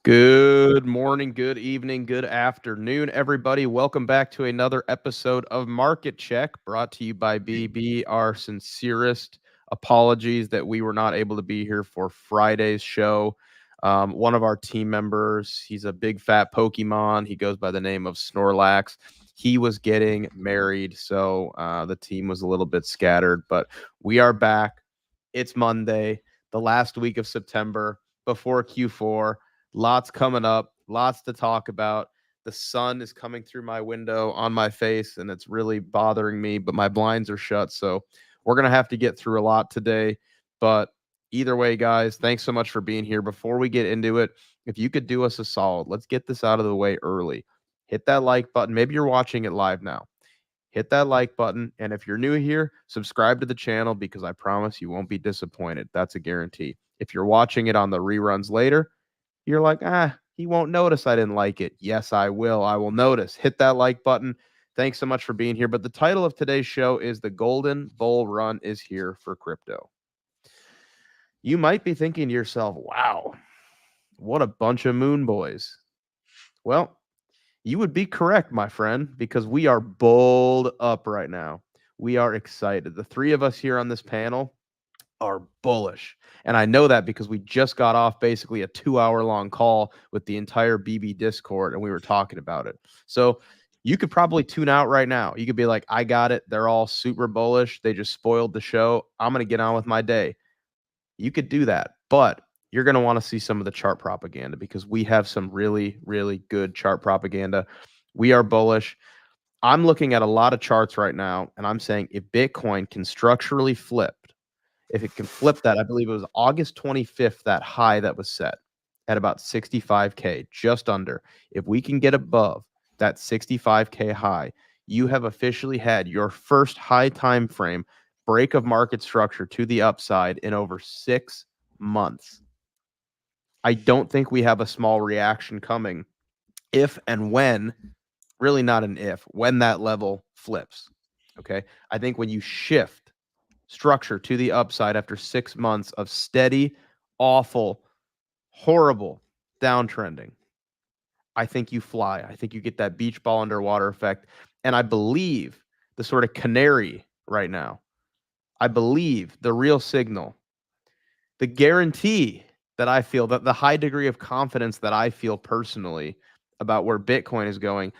Good morning, good evening, good afternoon, everybody. Welcome back to another episode of Market Check, brought to you by BB. Our sincerest apologies that we were not able to be here for Friday's show. One of our team members, he's a big fat Pokemon. He goes by the name of Snorlax. He was getting married, so the team was a little bit scattered, but we are back. It's Monday, the last week of September, before Q4. Lots coming up, lots to talk about. The sun is coming through my window on my face, and it's really bothering me, but my blinds are shut, so we're going to have to get through a lot today. But either way, guys, thanks so much for being here. Before we get into it, if you could do us a solid, let's get this out of the way early. Hit that like button. Maybe you're watching it live now. Hit that like button, and if you're new here, subscribe to the channel because I promise you won't be disappointed. That's a guarantee. If you're watching it on the reruns later, you're like, he won't notice I didn't like it. Yes, I will. I will notice. Hit that like button. Thanks so much for being here. But the title of today's show is The Golden Bull Run is Here for Crypto. You might be thinking to yourself, wow, what a bunch of moon boys. Well, you would be correct, my friend, because we are bulled up right now. We are excited. The three of us here on this panel are bullish. And I know that because we just got off basically a 2-hour-long call with the entire BB Discord, and we were talking about it. So you could probably tune out right now. You could be like, I got it. They're all super bullish. They just spoiled the show. I'm going to get on with my day. You could do that, but you're going to want to see some of the chart propaganda because we have some really, really good chart propaganda. We are bullish. I'm looking at a lot of charts right now, and I'm saying if Bitcoin can structurally flip, if it can flip that, I believe it was August 25th, that high that was set at about 65K, just under. If we can get above that 65K high, you have officially had your first high time frame break of market structure to the upside in over 6 months. I don't think we have a small reaction coming if and when, really not an if, when that level flips. Okay. I think when you shift structure to the upside after 6 months of steady, awful, horrible downtrending, I think you fly. I think you get that beach ball underwater effect. And I believe the sort of canary right now, I believe the real signal, the guarantee that I feel, that the high degree of confidence that I feel personally about where Bitcoin is going.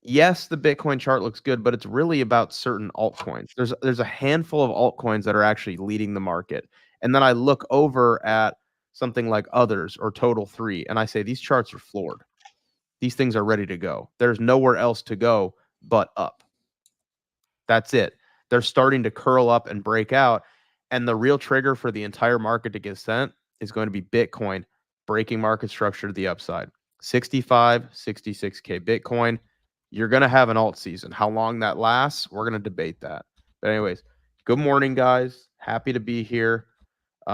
Yes, the Bitcoin chart looks good, but it's really about certain altcoins. There's a handful of altcoins that are actually leading the market. And then I look over at something like Others or Total 3, and I say, these charts are floored. These things are ready to go. There's nowhere else to go but up. That's it. They're starting to curl up and break out. And the real trigger for the entire market to get sent is going to be Bitcoin breaking market structure to the upside. 65, 66K Bitcoin. You're going to have an alt season. How long that lasts, we're going to debate that. But anyways, good morning, guys. Happy to be here. Who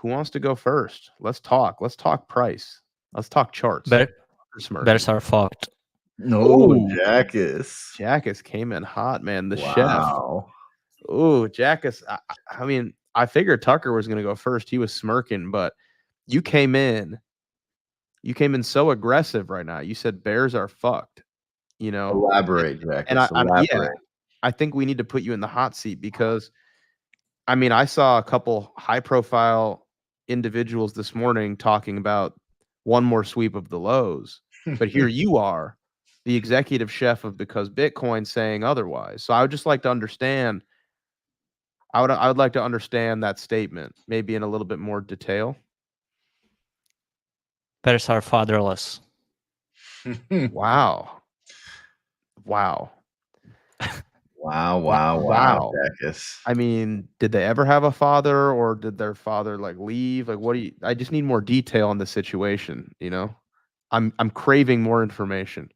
wants to go first? Let's talk. Let's talk price. Let's talk charts. Bears are fucked. No, Jackus. Jackus came in hot, man. The chef. Wow. Ooh, Jackus. I mean, I figured Tucker was going to go first. He was smirking, but you came in so aggressive right now. You said Bears are fucked. You know, Elaborate, Jackus. and I think we need to put you in the hot seat because, I mean, I saw a couple high-profile individuals this morning talking about one more sweep of the lows, but here you are, the executive chef of Because Bitcoin, saying otherwise. So I would just like to understand. I would like to understand that statement, maybe in a little bit more detail. Bears are fatherless. Wow. Wow, Jackus. I mean, did they ever have a father, or did their father like leave? Like, what do you? I just need more detail on the situation. You know, I'm craving more information.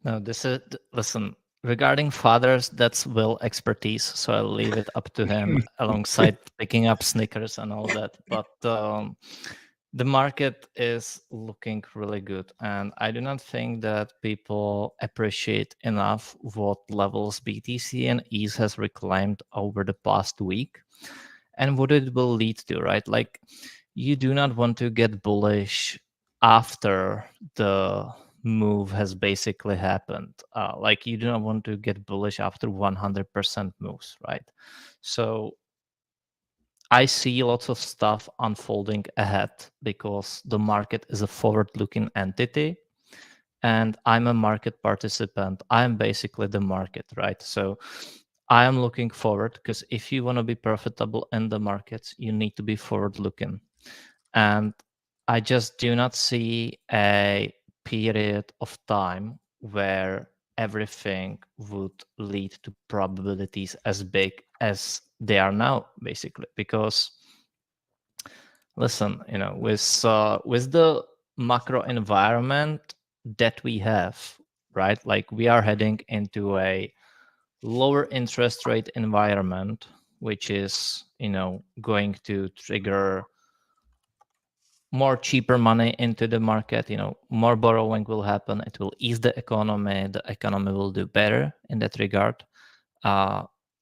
No, this is listen. regarding fathers, that's Will expertise, so I'll leave it up to him alongside picking up Snickers and all that. But the market is looking really good, and I do not think that people appreciate enough what levels BTC and ETH has reclaimed over the past week and what it will lead to, right? Like, you do not want to get bullish after the move has basically happened. Like, you do not want to get bullish after 100% moves, right? So I see lots of stuff unfolding ahead because the market is a forward-looking entity, and I'm a market participant. I'm basically the market, right? So I am looking forward, because if you want to be profitable in the markets, you need to be forward-looking. And I just do not see a period of time where everything would lead to probabilities as big as they are now, basically. Because listen, with the macro environment that we have, right? Like, we are heading into a lower interest rate environment, which is, going to trigger more cheaper money into the market. More borrowing will happen. It will ease the economy. The economy will do better in that regard.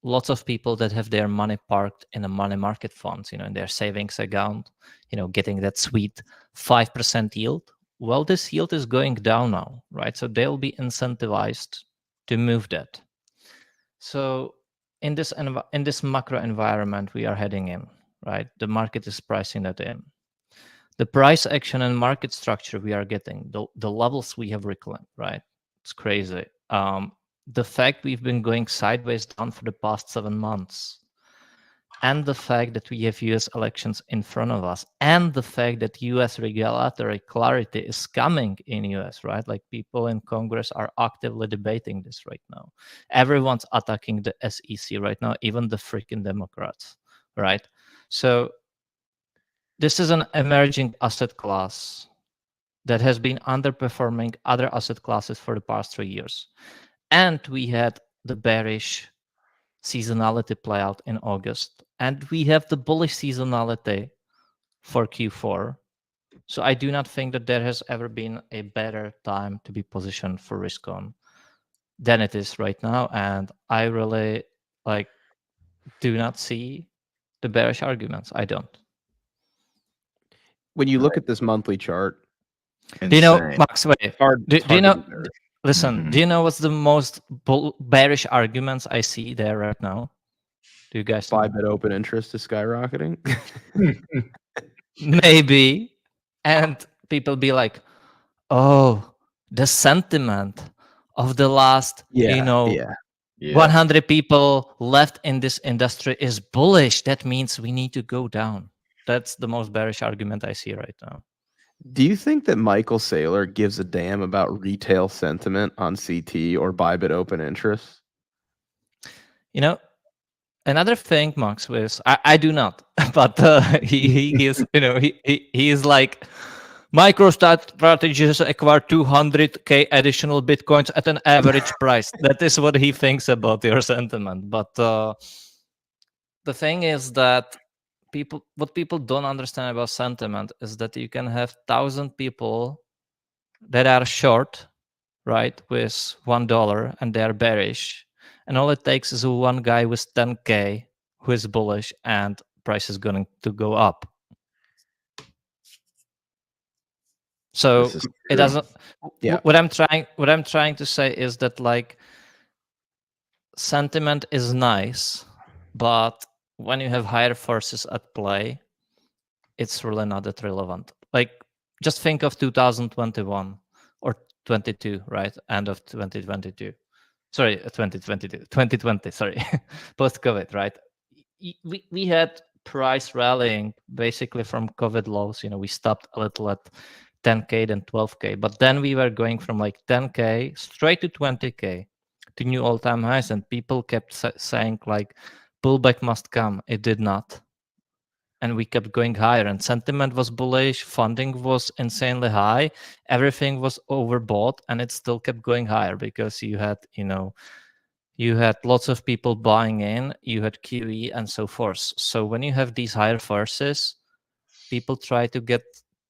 Lots of people that have their money parked in a money market funds, in their savings account, getting that sweet 5% yield. Well, this yield is going down now, right? So they'll be incentivized to move that. So in this macro environment we are heading in, right? The market is pricing that in. The price action and market structure we are getting, the levels we have reclaimed, right? It's crazy. The fact we've been going sideways down for the past 7 months, and the fact that we have US elections in front of us, and the fact that US regulatory clarity is coming in US, right? Like, people in Congress are actively debating this right now. Everyone's attacking the SEC right now, even the freaking Democrats, right? So this is an emerging asset class that has been underperforming other asset classes for the past 3 years. And we had the bearish seasonality play out in August. And we have the bullish seasonality for Q4. So I do not think that there has ever been a better time to be positioned for risk on than it is right now. And I really do not see the bearish arguments. I don't. When you look at this monthly chart, Do you know, Insane. Max, wait, hard, do it's you hard to know, be bearish. listen, do you know what's the most bearish arguments I see there right now? Do you guys know? Bybit open interest is skyrocketing. Maybe. And people be like, oh, the sentiment of the last, Yeah. 100 people left in this industry is bullish. That means we need to go down. That's the most bearish argument I see right now. Do you think that Michael Saylor gives a damn about retail sentiment on CT or Bybit open interest? Another thing, Max, was I do not, but he is, he is like, MicroStrategy has acquired 200K additional Bitcoins at an average price. That is what he thinks about your sentiment. But the thing is that what people don't understand about sentiment is that you can have 1,000 people that are short, right, with $1, and they are bearish. And all it takes is one guy with 10K who is bullish, and price is going to go up. So it doesn't. Yeah. What I'm trying to say is that, like, sentiment is nice, but when you have higher forces at play, it's really not that relevant. Like, just think of 2021 or 22, right? End of 2022. Sorry, 2020, sorry. Post-COVID, right? We had price rallying basically from COVID lows. We stopped a little at 10K, then 12K. But then we were going from like 10K straight to 20K to new all-time highs. And people kept saying, like, pullback must come. It did not. And we kept going higher. And sentiment was bullish. Funding was insanely high. Everything was overbought. And it still kept going higher because you had, you had lots of people buying in, you had QE and so forth. So when you have these higher forces, people try to get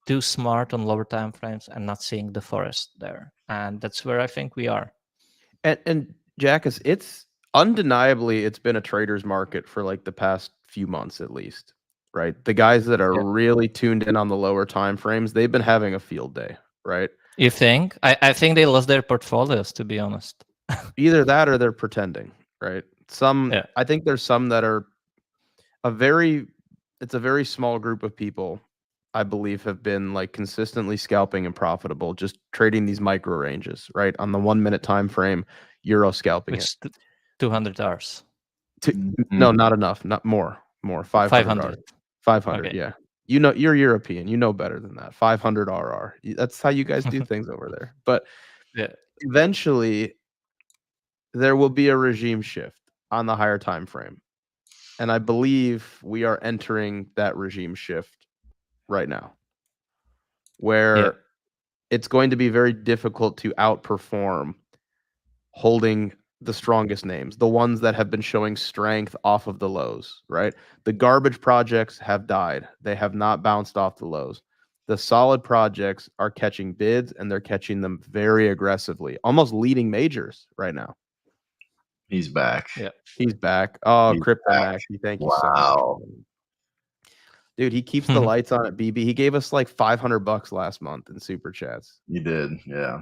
too smart on lower time frames and not seeing the forest there. And that's where I think we are. And Jackus, it's undeniably it's been a trader's market for like the past few months at least, right? The guys that are Yeah. really tuned in on the lower time frames, they've been having a field day, right? You think? I think they lost their portfolios, to be honest. Either that or they're pretending, right? Yeah. I think there's some that are it's a very small group of people, I believe, have been like consistently scalping and profitable, just trading these micro ranges, right? On the 1 minute time frame, Euro scalping Which 200 hours. No, not enough. Not more. 500. 500. 500. Okay. Yeah. You know, you're European. You know better than that. 500 RR. That's how you guys do things over there. But Yeah. eventually, there will be a regime shift on the higher time frame, and I believe we are entering that regime shift right now, where it's going to be very difficult to outperform holding the strongest names, the ones that have been showing strength off of the lows, right? The garbage projects have died. They have not bounced off the lows. The solid projects are catching bids and they're catching them very aggressively, almost leading majors right now. He's back. Yeah. He's back. Oh, He's Crypto back. Maxi, thank you so Wow. much. Dude, he keeps the lights on at BB. He gave us like $500 last month in super chats. You did, yeah.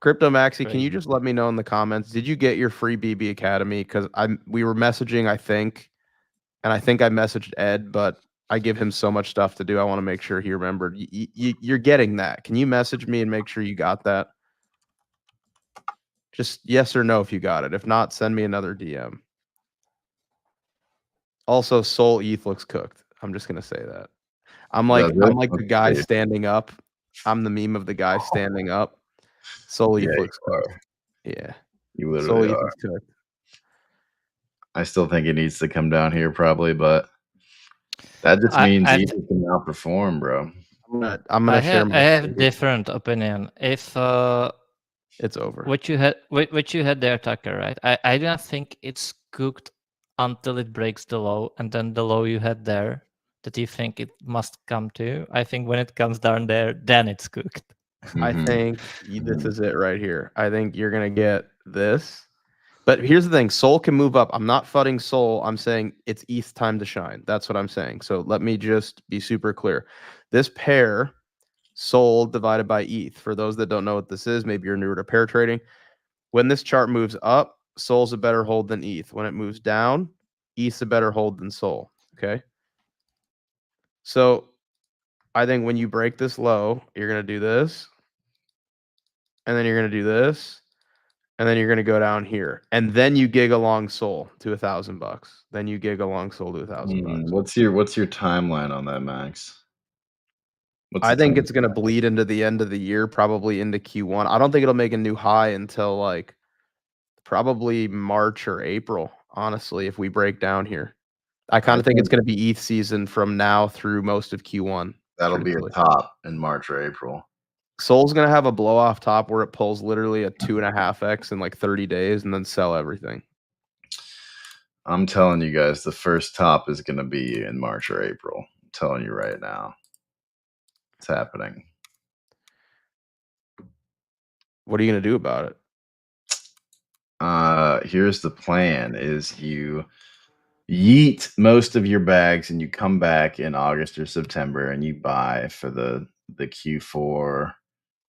Crypto Maxi, can you Crazy. just let me know in the comments? Did you get your free BB Academy? Because we were messaging, I think, and I think I messaged Ed, but I give him so much stuff to do. I want to make sure he remembered. You're getting that. Can you message me and make sure you got that? Just yes or no if you got it. If not, send me another DM. Also, Soul ETH looks cooked. I'm just gonna say that. I'm like the guy standing up. I'm the meme of the guy standing up. Soul ETH looks cooked. Yeah. You literally are. Cooked. I still think it needs to come down here probably, but that just means ETH can outperform, bro. I'm gonna share I have a different opinion. If it's over. What you had there, Tucker, right? I do not think it's cooked until it breaks the low, and then the low you had there that you think it must come to. I think when it comes down there, then it's cooked. I think this is it right here. I think you're gonna get this. But here's the thing: Soul can move up. I'm not fudding Soul. I'm saying it's ETH time to shine. That's what I'm saying. So let me just be super clear. This pair, Soul divided by ETH. For those that don't know what this is, maybe you're newer to pair trading. When this chart moves up, Soul's a better hold than ETH. When it moves down, ETH's a better hold than Soul. Okay. So I think when you break this low, you're gonna do this, and then you're gonna do this, and then you're gonna go down here, and then you gig along Soul to $1,000. Then you gig along Soul to $1,000. What's your timeline on that, Max? I think it's gonna bleed into the end of the year, probably into Q1. I don't think it'll make a new high until like probably March or April. Honestly, if we break down here, I kind of think it's gonna be ETH season from now through most of Q1. That'll be a top in March or April. Soul's gonna have a blow off top where it pulls literally a 2.5x in like 30 days and then sell everything. I'm telling you guys, the first top is gonna be in March or April. I'm telling you right now. It's happening. What are you gonna do about it? Here's the plan: is you yeet most of your bags and you come back in August or September and you buy for the Q4,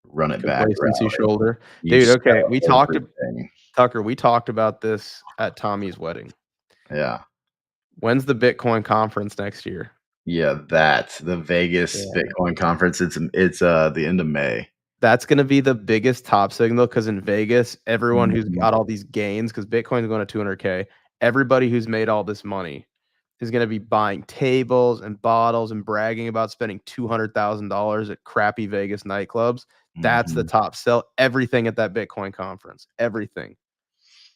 run it back. Complacency shoulder. Dude, okay. We talked Tucker, we talked about this at Tommy's wedding. Yeah. When's the Bitcoin conference next year? Yeah, that's the Vegas Bitcoin conference. It's the end of May. That's going to be the biggest top signal because in Vegas, everyone who's got all these gains, because Bitcoin's going to 200K, everybody who's made all this money is going to be buying tables and bottles and bragging about spending $200,000 at crappy Vegas nightclubs. That's the top sell. Everything at that Bitcoin conference. Everything.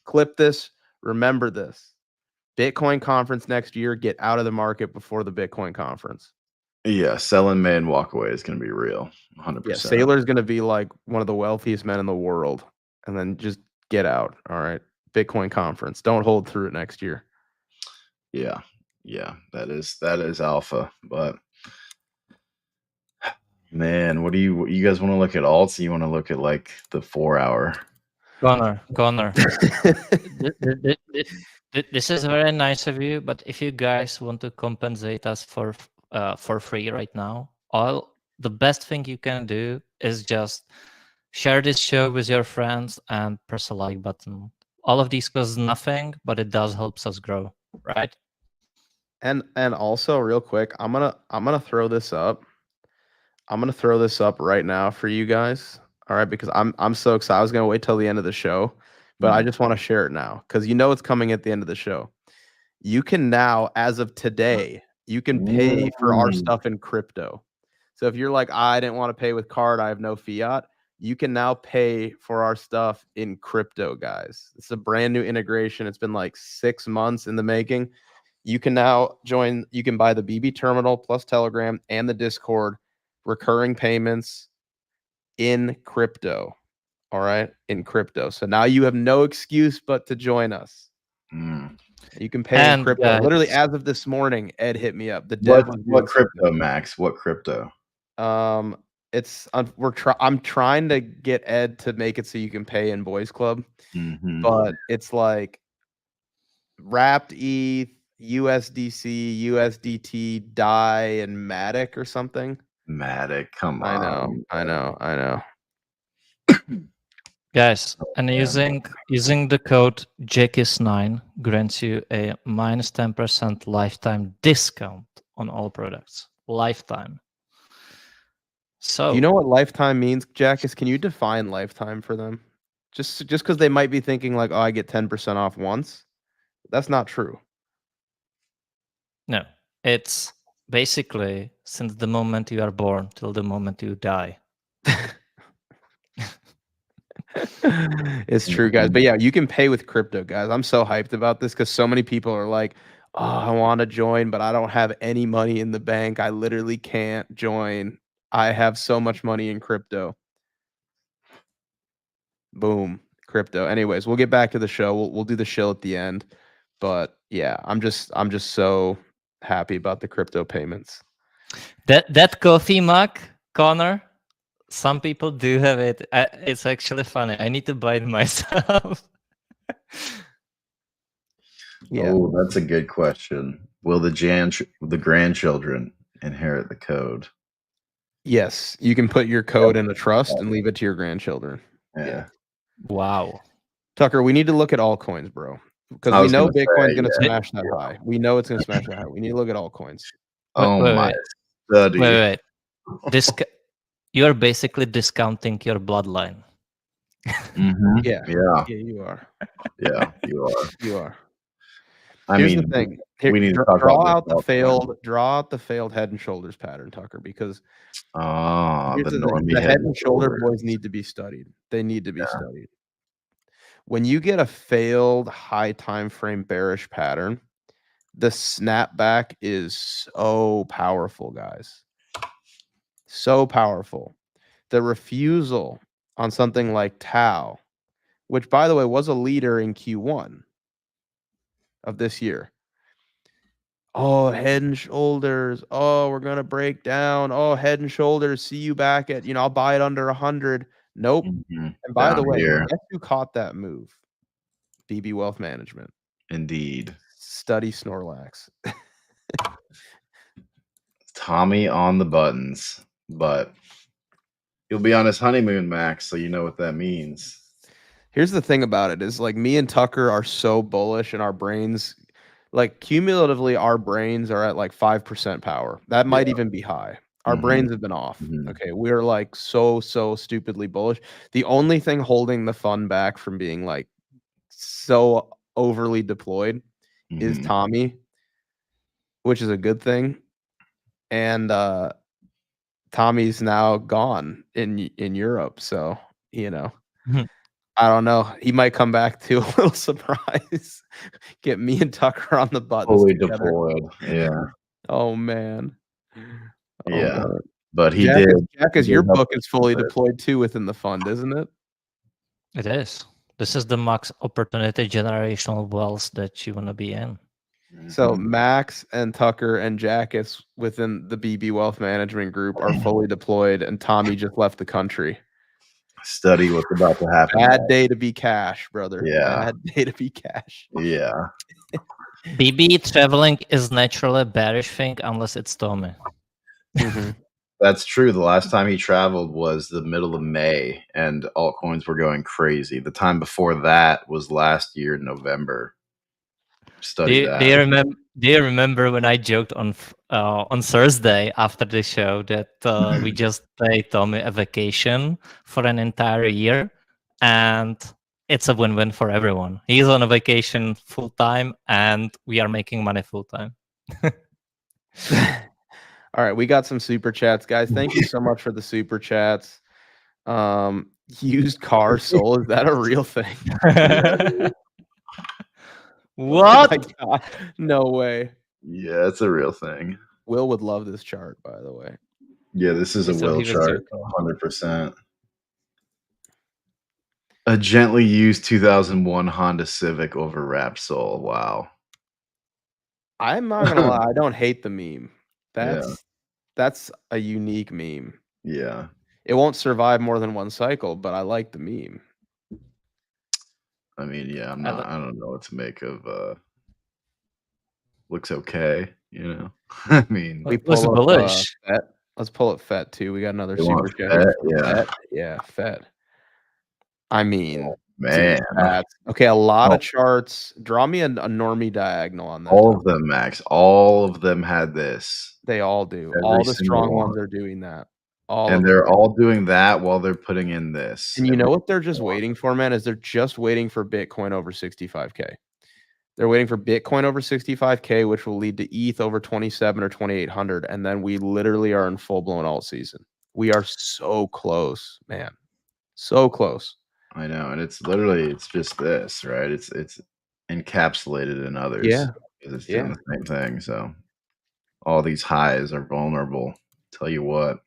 Clip this. Remember this. Bitcoin conference next year. Get out of the market before the Bitcoin conference. Yeah, sell in May and walk away is going to be real. 100%. Yeah, Saylor's going to be like one of the wealthiest men in the world. And then just get out. All right. Bitcoin conference. Don't hold through it next year. Yeah, that is alpha. But man, what do you guys want to look at alts? Or you want to look at like the 4 hour? Connor, this is very nice of you, but if you guys want to compensate us for free right now, the best thing you can do is just share this show with your friends and press a like button. All of these costs nothing, but it does helps us grow, right? And also real quick, I'm gonna throw this up. I'm gonna throw this up right now for you guys. All right, because I'm so excited. I was gonna wait till the end of the show, but I just want to share it now because you know it's coming at the end of the show. You can now, as of today, you can pay for our stuff in crypto. So if you're like, I didn't want to pay with card, I have no fiat, you can now pay for our stuff in crypto, guys. It's a brand new integration. It's been like 6 months in the making. You can now join, you can buy the BB terminal plus Telegram and the Discord, recurring payments in crypto. All right, in crypto. So now you have no excuse but to join us. You can pay in crypto. guys, Literally, as of this morning, Ed hit me up. The dev was What doing crypto, Max? What crypto? it's I'm trying to get Ed to make it so you can pay in Boys Club, but it's like wrapped ETH, USDC, USDT, DAI, and Matic or something. Matic, come on. I know. Guys, and using the code JKIS9 grants you a minus 10% lifetime discount on all products. Lifetime. So Do you know what lifetime means, Jackus? Can you define lifetime for them? Just because they might be thinking like, oh, I get 10% off once. That's not true. No, it's basically since the moment you are born till the moment you die. It's true, guys. But yeah, you can pay with crypto, guys. I'm so hyped about this because so many people are like, oh, I want to join, but I don't have any money in the bank. I literally can't join. I have so much money in crypto. Boom, crypto. Anyways, we'll get back to the show. We'll do the show at the end. But yeah, I'm just so happy about the crypto payments. That coffee mug, Connor, some people do have it. It's actually funny. I need to buy it myself. Yeah. Oh, that's a good question. Will the grandchildren inherit the code? Yes, you can put your code in a trust and leave it to your grandchildren. Yeah. Wow. Tucker, we need to look at altcoins, bro. Because we know Bitcoin's going to smash that high. We know it's going to smash that high. We need to look at altcoins. My study. Wait. You are basically discounting your bloodline. Yeah, you are. Yeah, you are. You are. Here's the thing. we need to talk draw about out the failed Head and Shoulders pattern, Tucker, because the Head and Shoulder boys need to be studied. They need to be studied. When you get a failed high time frame bearish pattern, the snapback is so powerful, guys. So powerful. The refusal on something like Tau, which by the way was a leader in Q1 of this year. Oh, Head and Shoulders. Oh, we're gonna break down. Oh, Head and Shoulders. See you back at, I'll buy it under 100. Nope. And by the way, guess who caught that move? BB Wealth Management. Indeed. Study Snorlax. Tommy on the buttons, but he'll be on his honeymoon, Max, so you know what that means. Here's the thing about it is like me and Tucker are so bullish and our brains, like cumulatively, our brains are at like 5% power. That might even be high. Our brains have been off. Okay. We're like so stupidly bullish. The only thing holding the fun back from being like so overly deployed is Tommy, which is a good thing. And Tommy's now gone in Europe. So, I don't know. He might come back to a little surprise. Get me and Tucker on the buttons. Fully deployed. Yeah. Oh man. Yeah. Man. But he did. Jackus, your book is fully deployed too within the fund, isn't it? It is. This is the max opportunity generational wealth that you want to be in. So Mhm. Max and Tucker and Jackus within the BB Wealth Management Group are fully deployed, and Tommy just left the country. Study what's about to happen. Bad day to be cash, brother. Yeah. Bad day to be cash. Yeah. BB traveling is naturally a bearish thing unless it's Tommy. Mhm. That's true. The last time he traveled was the middle of May, and altcoins were going crazy. The time before that was last year in November. Study that. Do you remember when I joked on Thursday after the show that we just paid Tommy a vacation for an entire year, and it's a win-win for everyone. He's on a vacation full time, and we are making money full time. All right, we got some super chats, guys. Thank you so much for the super chats. Used car soul, is that a real thing? What? Oh my God. No way. Yeah, it's a real thing. Will would love this chart, by the way. Yeah, this is a So Will he was chart, joking. 100%. A gently used 2001 Honda Civic over Rapsol. Wow. I'm not gonna lie, I don't hate the meme. Yeah. That's a unique meme. Yeah. It won't survive more than one cycle, but I like the meme. I mean, yeah, I I don't know what to make of looks okay, you know. I mean, We It was pull up bullish. FET. Let's pull up FET too. We got another they want super chat here FET, from yeah. FET. Yeah, FET. I mean, dude, Man. that's okay. A lot Oh. of charts. Draw me a normie diagonal on that. All of them, Max. All of them had this. They all do. Every All the single strong one. ones are doing that. All And of they're them. all doing that while they're putting in this. And you every know what they're just single one. waiting for, man, is they're just waiting for Bitcoin over 65K. They're waiting for Bitcoin over 65K, which will lead to ETH over 27 or 2,800. And then we literally are in full blown alt season. We are so close, man. So close. I know, and it's literally just this, right? It's encapsulated in others. Yeah. Because it's doing the same thing. So all these highs are vulnerable. Tell you what.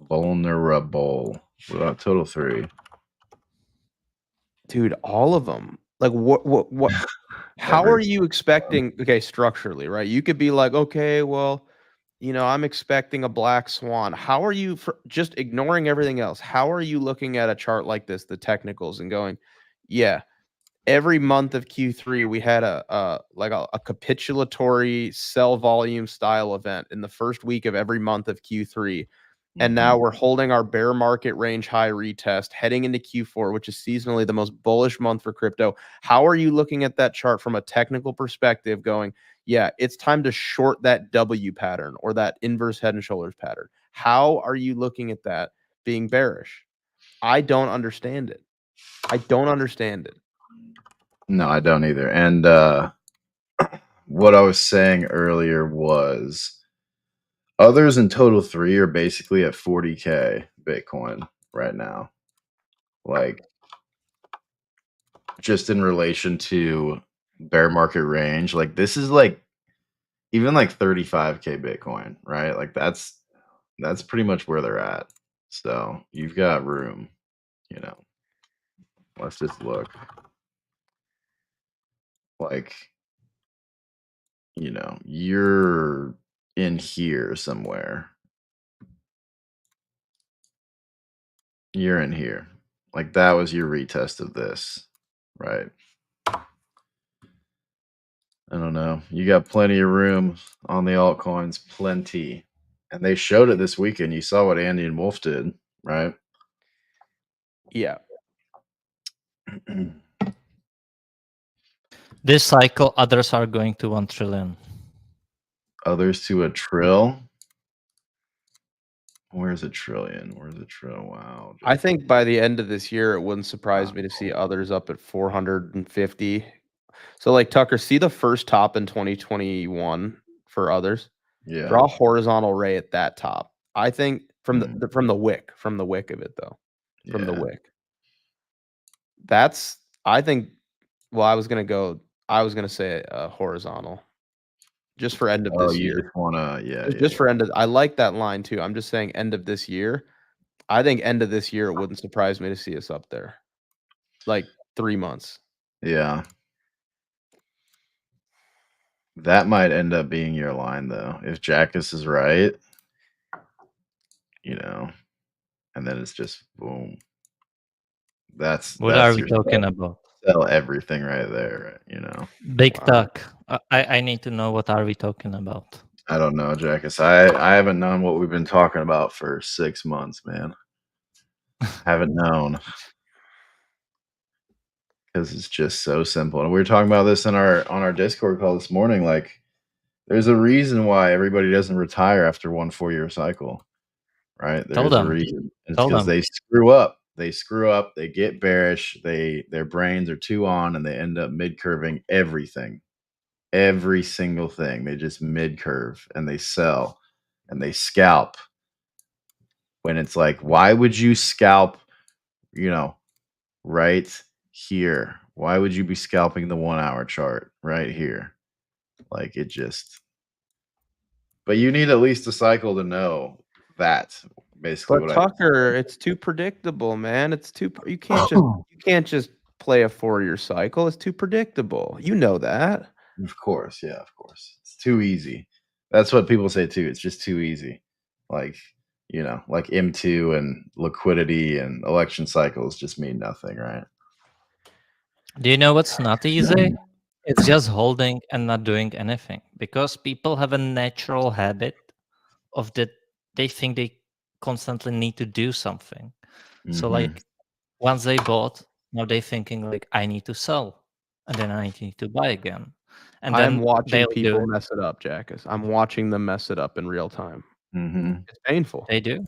Vulnerable. What about total 3? Dude, all of them. Like what how Every are you expecting, okay, structurally, right? You could be like, okay, well, you know, I'm expecting a black swan. How are you just ignoring everything else? How are you looking at a chart like this, the technicals, and going, yeah, every month of Q3 we had a capitulatory sell volume style event in the first week of every month of Q3. And now we're holding our bear market range high retest heading into Q4, which is seasonally the most bullish month for crypto. How are you looking at that chart from a technical perspective going, yeah, it's time to short that W pattern or that inverse head and shoulders pattern? How are you looking at that being bearish? I don't understand it. I don't understand it. No, I don't either. And what I was saying earlier was others in total 3 are basically at 40K Bitcoin right now. Like just in relation to bear market range, like this is like even like 35K Bitcoin, right? Like that's pretty much where they're at. So you've got room, you know. Let's just look. Like, you know, you're in here somewhere. You're in here. Like that was your retest of this, right? I don't know. You got plenty of room on the altcoins, plenty. And they showed it this weekend. You saw what Andy and Wolf did, right? Yeah. This cycle, others are going to 1 trillion. Others to a trill. Where's a trillion? Where's a trill? Wow. I think by the end of this year, it wouldn't surprise me to see others up at 450. So, like Tucker, see the first top in 2021 for others. Yeah. Draw a horizontal ray at that top. I think from the wick of it though, from the wick. That's I think. Well, I was gonna say horizontal, just for end of this year. You just wanna, Just for end of. I like that line too. I'm just saying end of this year. I think end of this year, it wouldn't surprise me to see us up there. like 3 months. Yeah. That might end up being your line though. If Jackus is right, and then it's just boom. That's What are we your talking about? sell everything right there, Big Wow. talk. I need to know what are we talking about. I don't know, Jackus. I haven't known what we've been talking about for 6 months, man. Haven't known. Because it's just so simple. And we were talking about this on our Discord call this morning. Like, there's a reason why everybody doesn't retire after 1 4-year cycle, right? Tell There's a them. reason. It's Tell because them. they screw up. They screw up. They get bearish. Their brains are too on, and they end up mid curving everything, every single thing. They just mid curve and they sell and they scalp. When it's like, why would you scalp? Right here. Why would you be scalping the 1 hour chart right here? Like it just, but you need at least a cycle to know that. Basically, But what Tucker, it's too predictable, man. It's too you can't just play a 4-year cycle. It's too predictable. You know that. Of course, yeah, of course. It's too easy. That's what people say too. It's just too easy. Like, like M2 and liquidity and election cycles just mean nothing, right? Do you know what's not easy? It's just holding and not doing anything, because people have a natural habit of that they think they constantly need to do something. So Mhm. like once they bought, now they're thinking like I need to sell, and then I need to buy again. And I'm then watching they'll do people it. mess it up, Jackus. I'm watching them mess it up in real time. Mhm. It's painful. They do.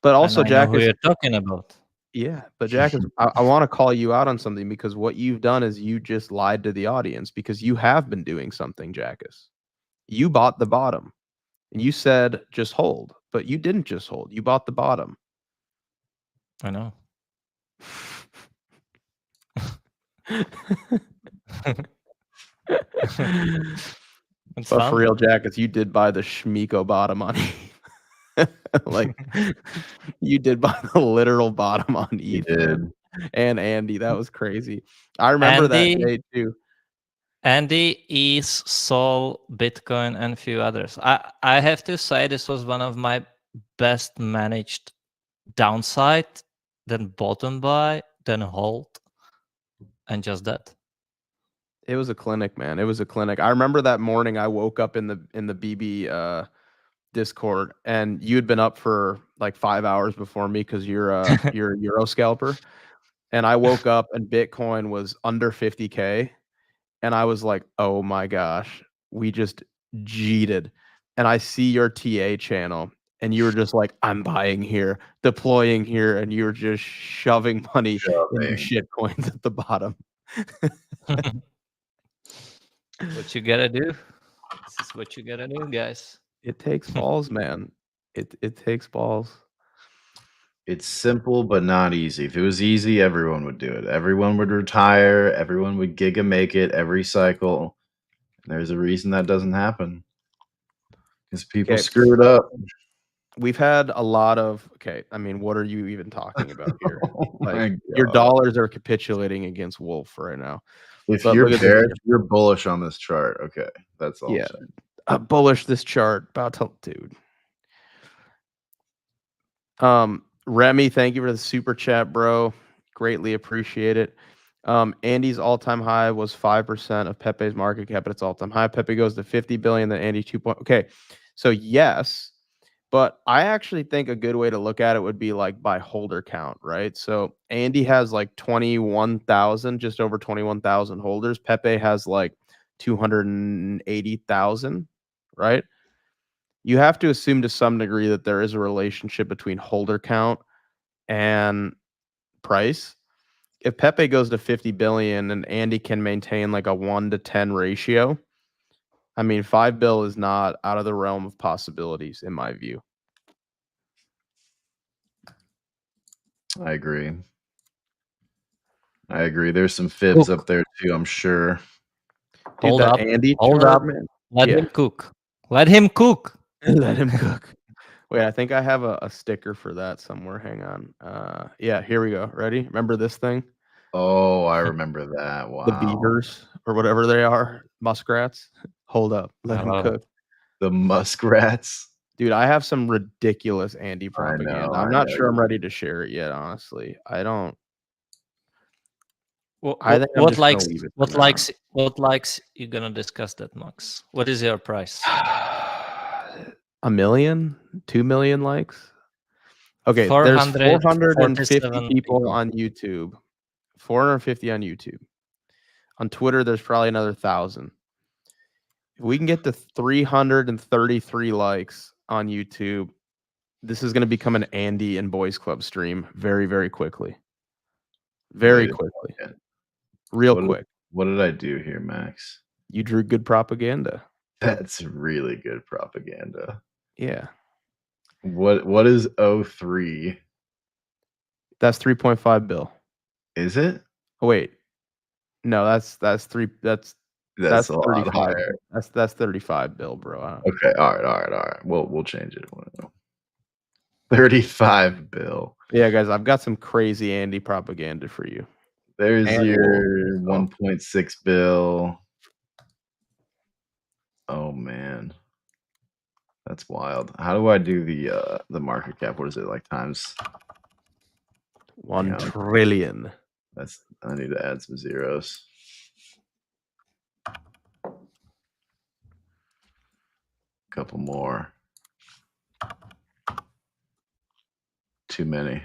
But also, and I know who Jackus, you're talking about. yeah, but Jackus, I want to call you out on something, because what you've done is you just lied to the audience, because you have been doing something, Jackus. You bought the bottom and you said just hold, but you didn't just hold. You bought the bottom. I know. It's But fun. for real, Jackus, you did buy the Schmeeko bottom on ETH. Like, you did buy the literal bottom on You ETH, did. man. And Andy, that was crazy. I remember that day too. Andy, ETH, Sol, Bitcoin, and a few others. I have to say this was one of my best managed downside, then bottom buy, then hold, and just that. It was a clinic, man. It was a clinic. I remember that morning I woke up in the BB Discord, and you had been up for like 5 hours before me, because you're a Euro scalper. And I woke up and Bitcoin was under 50K. And I was like, oh my gosh, we just cheated. And I see your TA channel, and you were just like, I'm buying here, deploying here, and you were just shoving money into shit coins at the bottom. What you gotta do? This is what you gotta do, guys. It takes balls, man. It takes balls. It's simple but not easy. If it was easy, everyone would do it. Everyone would retire. Everyone would giga make it every cycle. There's a reason that doesn't happen, because people Okay. screw it up. We've had a lot of I mean, what are you even talking about here? Oh my Like, your God. dollars are capitulating against Wolf right now. If But you're look at this bearish, here. you're bullish on this chart. Okay, that's all. Yeah. Bullish this chart. About to, dude. Remy, thank you for the super chat, bro. Greatly appreciate it. Andy's all-time high was 5% of Pepe's market cap at its all-time high. Pepe goes to 50 billion, then Andy 2. Okay. So yes, but I actually think a good way to look at it would be like by holder count, right? So Andy has like 21,000, just over 21,000 holders. Pepe has like 280,000, right? You have to assume to some degree that there is a relationship between holder count and price. If Pepe goes to 50 billion and Andy can maintain like a 1 to 10 ratio, I mean, 5 bill is not out of the realm of possibilities in my view. I agree. There's some fibs up there too, I'm sure. Dude, Hold that up. Andy Hold chart, up. man. Let Yeah. him cook. Let him cook. Let him cook. Wait, I think I have a sticker for that somewhere. Hang on. Yeah, here we go. Ready? Remember this thing? Oh, I remember that. Wow. The beavers or whatever they are, muskrats. Hold up, let I them love cook. The muskrats. Dude, I have some ridiculous Andy I propaganda. know. I'm not sure I'm ready to share it yet, honestly. I think I'm What just gonna likes leave it for what now. likes you're gonna discuss that, Max? What is your price? 1 million, 2 million likes. Okay, there's 450 people on YouTube. 450 on YouTube. On Twitter, there's probably another 1,000. If we can get to 333 likes on YouTube, this is going to become an Andy and Boys Club stream very, very quickly. Very quickly. Real quick. What did I do here, Max? You drew good propaganda. That's really good propaganda. Yeah. What is 03? That's 3.5 bill. Is it? Oh, wait. No, that's 35. higher. That's 35 bill, bro. Okay, all right. We'll change it. 35 bill. Yeah, guys, I've got some crazy Andy propaganda for you. There's your 1.6 bill. Oh man. That's wild. How do I do the market cap? What is it, like times 1 trillion? I need to add some zeros. Couple more. Too many.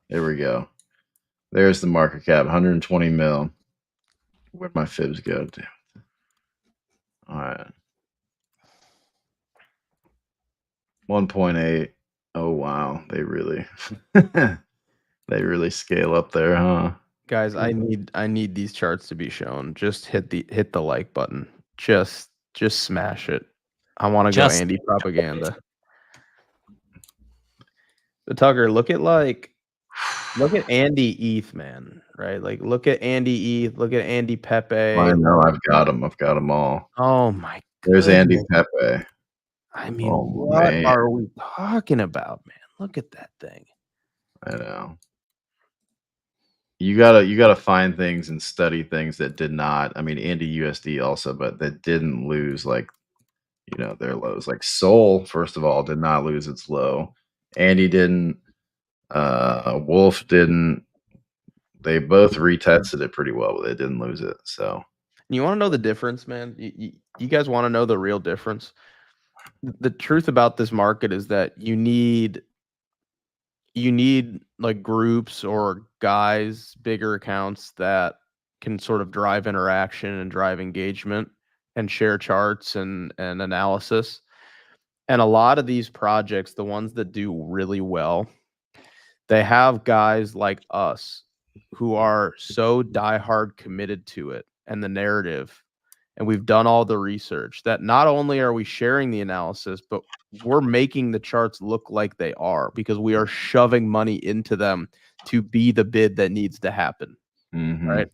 There we go. There's the market cap, 120 mil. Where'd my fibs go? Damn it. All right. 1.8. Oh wow, they really scale up there, huh? Guys, I need these charts to be shown. Just hit the like button. Just smash it. I want to go Andy propaganda. The Tucker, look at Andy ETH, man, right? Like look at Andy ETH, look at Andy Pepe. I know, I've got them all. Oh my There's Andy Pepe. I mean, what are we talking about, man? Look at that thing. I know. You gotta find things and study things that did not. I mean, Andy USD also, but that didn't lose their lows. Like Sol, first of all, did not lose its low. Andy didn't. Wolf didn't. They both retested it pretty well, but they didn't lose it. So you want to know the difference, man? You guys want to know the real difference? The truth about this market is that you need like groups or guys, bigger accounts that can sort of drive interaction and drive engagement and share charts and analysis. And a lot of these projects, the ones that do really well, they have guys like us who are so diehard committed to it and the narrative, and we've done all the research that not only are we sharing the analysis, but we're making the charts look like they are because we are shoving money into them to be the bid that needs to happen. Right?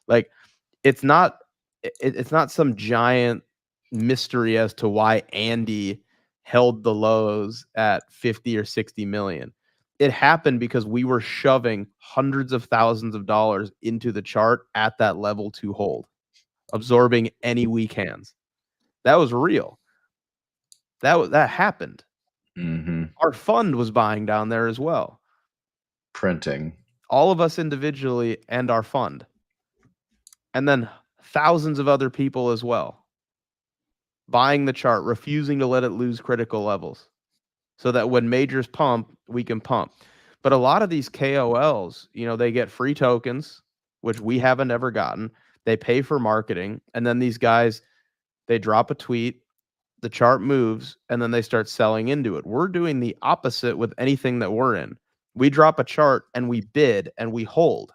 Like it's not some giant mystery as to why Andy held the lows at 50 or 60 million. It happened because we were shoving hundreds of thousands of dollars into the chart at that level to hold, absorbing any weak hands. That was real. That happened. Our fund was buying down there as well. Printing. All of us individually and our fund. And then thousands of other people as well. Buying the chart, refusing to let it lose critical levels. So that when majors pump, we can pump. But a lot of these KOLs, they get free tokens, which we haven't ever gotten. They pay for marketing. And then these guys, they drop a tweet, the chart moves, and then they start selling into it. We're doing the opposite with anything that we're in. We drop a chart and we bid and we hold.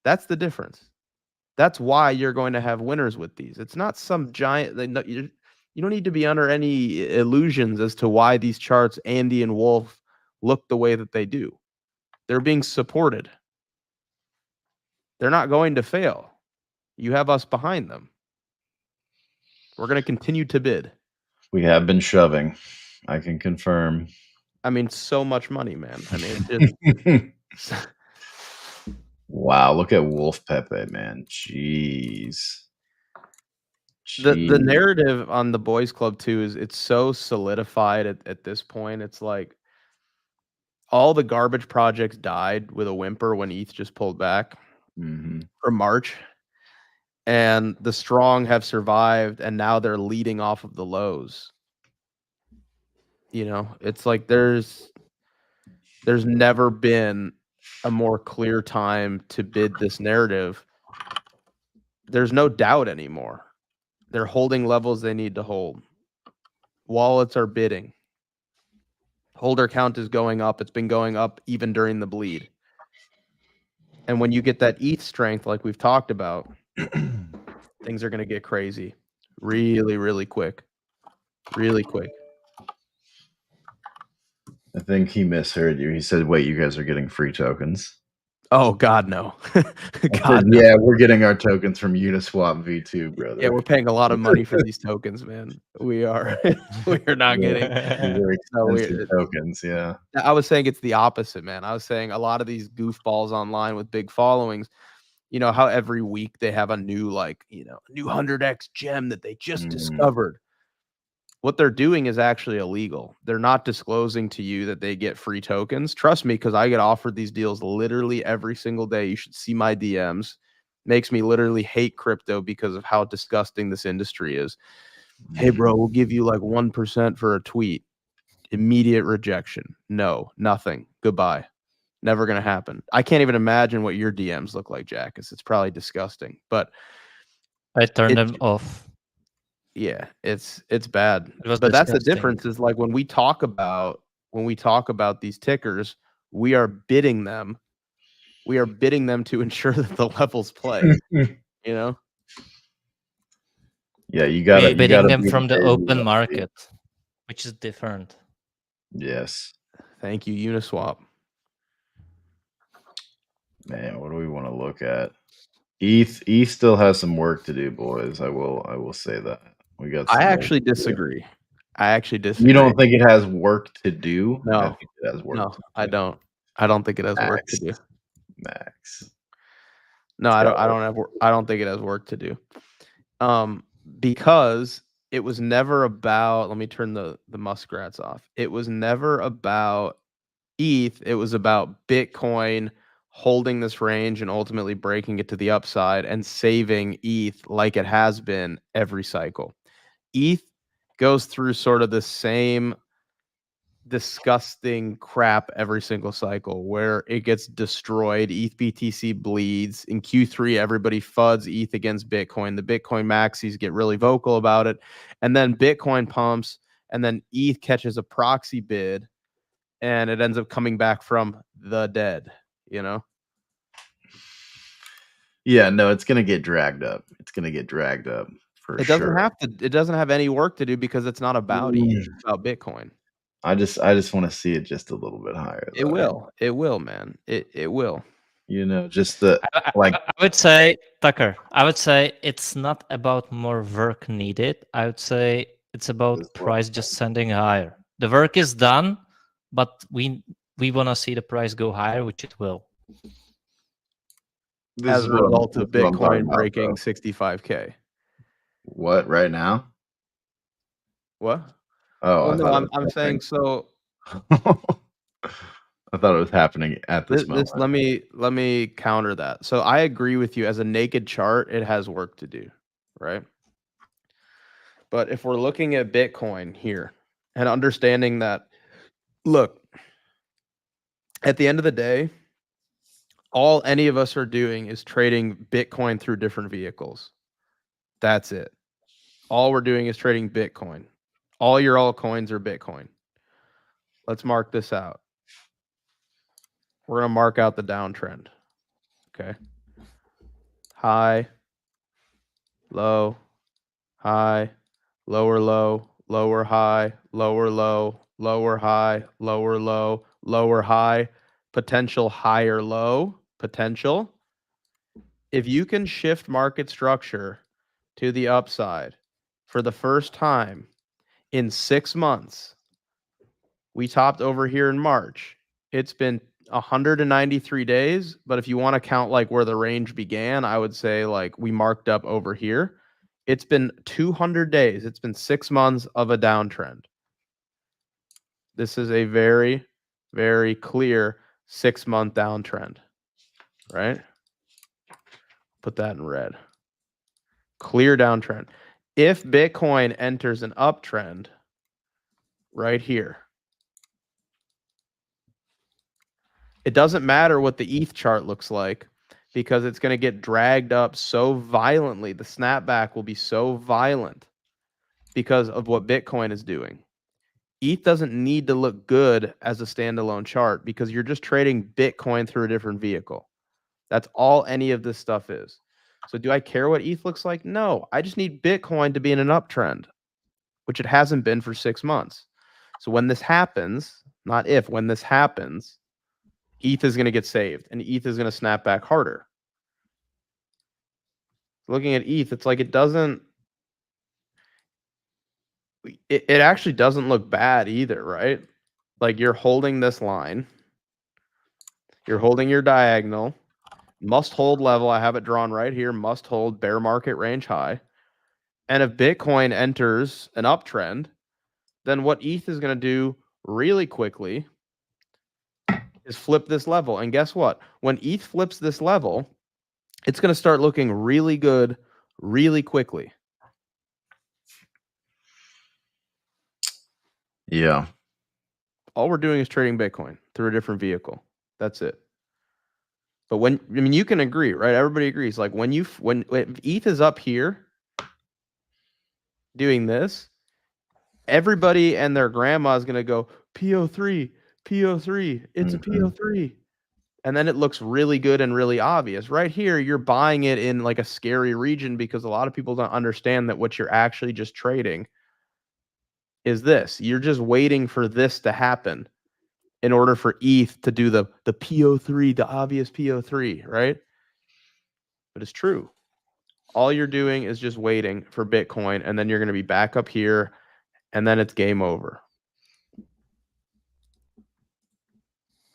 That's the difference. That's why you're going to have winners with these. It's not some giant. You don't need to be under any illusions as to why these charts, Andy and Wolf, look the way that they do. They're being supported. They're not going to fail. You have us behind them. We're going to continue to bid. We have been shoving. I can confirm. I mean, so much money, man. I mean, Wow, look at Wolf Pepe, man. Jeez. The Jeez. narrative on the boys club too is it's so solidified at this point. It's like all the garbage projects died with a whimper when ETH just pulled back Mhm. from March. And the strong have survived, and now they're leading off of the lows. You know, it's like there's never been a more clear time to bid this narrative. There's no doubt anymore. They're holding levels they need to hold. Wallets are bidding. Holder count is going up. It's been going up even during the bleed. And when you get that ETH strength, like we've talked about, things are going to get crazy really, really quick. Really quick. I think he misheard you. He said, "Wait, you guys are getting free tokens." Oh, God, no. I God, said, no. yeah, we're getting our tokens from Uniswap V2, brother. Yeah, we're paying a lot of money for these tokens, man. We are. We are not getting. These are expensive tokens. Yeah. I was saying it's the opposite, man. I was saying a lot of these goofballs online with big followings, you know, how every week they have a new, like, you know, new 100x gem that they just discovered. What they're doing is actually illegal. They're not disclosing to you that they get free tokens. Trust me, because I get offered these deals literally every single day. You should see my DMs. Makes me literally hate crypto because of how disgusting this industry is. Hey, bro, we'll give you like 1% for a tweet. Immediate rejection. No, nothing. Goodbye. Never going to happen. I can't even imagine what your DMs look like, Jackus. It's probably disgusting. But I turned them off. yeah, it's bad. It was But that's the disgusting. difference is like when we talk about these tickers, we are bidding them. We are bidding them to ensure that the levels play. You know? Yeah, you got to bidding them be from the very open lucky. market, which is different. Yes. Thank you, Uniswap. Man, what do we want to look at? ETH still has some work to do, boys. I will say that. We got some I work actually to do. disagree. I actually disagree. You don't think it has work to do? I No. think it has work No, to do. I don't. I don't think it has work to do. Max. No, It's I got don't. work. I don't think it has work to do. Because it was never about. Let me turn the muskrats off. It was never about ETH. It was about Bitcoin holding this range and ultimately breaking it to the upside and saving ETH like it has been every cycle. ETH goes through sort of the same disgusting crap every single cycle where it gets destroyed. ETH BTC bleeds. In Q3, everybody FUDs ETH against Bitcoin. The Bitcoin maxis get really vocal about it. And then Bitcoin pumps, and then ETH catches a proxy bid, and it ends up coming back from the dead, you know? Yeah, no, it's gonna get dragged up. It's gonna get dragged up for It sure. doesn't have to. It doesn't have any work to do because it's not about ETH. It's about Bitcoin. I just want to see it just a little bit higher. It will. It will, man. It will. You know, just the like. I would say, Tucker, I would say it's not about more work needed. I would say it's about price just sending higher. The work is done, but we want to see the price go higher, which it will. As a result of Bitcoin breaking 65K. What, right now? What? Oh, Well, no, I'm saying so. I thought it was happening at this moment. Let me counter that. So I agree with you. As a naked chart, it has work to do, right? But if we're looking at Bitcoin here and understanding that, look, at the end of the day, all any of us are doing is trading Bitcoin through different vehicles. That's it. All we're doing is trading Bitcoin. All your altcoins are Bitcoin. Let's mark this out. We're going to mark out the downtrend. Okay. High, low, high, lower low, lower high, lower low, lower high, lower low, lower high, potential higher low, potential. If you can shift market structure to the upside for the first time in 6 months, we topped over here in March. It's been 193 days, but if you want to count like where the range began, I would say like we marked up over here. It's been 200 days. It's been 6 months of a downtrend. This is a very, very clear 6-month downtrend, right? Put that in red. Clear downtrend. If Bitcoin enters an uptrend right here, it doesn't matter what the ETH chart looks like because it's going to get dragged up so violently. The snapback will be so violent because of what Bitcoin is doing. ETH doesn't need to look good as a standalone chart because you're just trading Bitcoin through a different vehicle. That's all any of this stuff is. So do I care what ETH looks like? No, I just need Bitcoin to be in an uptrend, which it hasn't been for 6 months. So when this happens, not if, when this happens, ETH is going to get saved and ETH is going to snap back harder. Looking at ETH, it's like it actually doesn't look bad either, right? Like you're holding this line. You're holding your diagonal. Must hold level. I have it drawn right here. Must hold bear market range high. And if Bitcoin enters an uptrend, then what ETH is going to do really quickly is flip this level. And guess what? When ETH flips this level, it's going to start looking really good really quickly. Yeah. All we're doing is trading Bitcoin through a different vehicle. That's it. But when, I mean, you can agree, right? Everybody agrees. Like when ETH is up here doing this, everybody and their grandma is going to go PO3, PO3. It's a PO3. And then it looks really good and really obvious. Right here, you're buying it in like a scary region because a lot of people don't understand that what you're actually just trading is this. You're just waiting for this to happen in order for ETH to do the PO3, the obvious PO3, right? But it's true. All you're doing is just waiting for Bitcoin, and then you're going to be back up here, and then it's game over.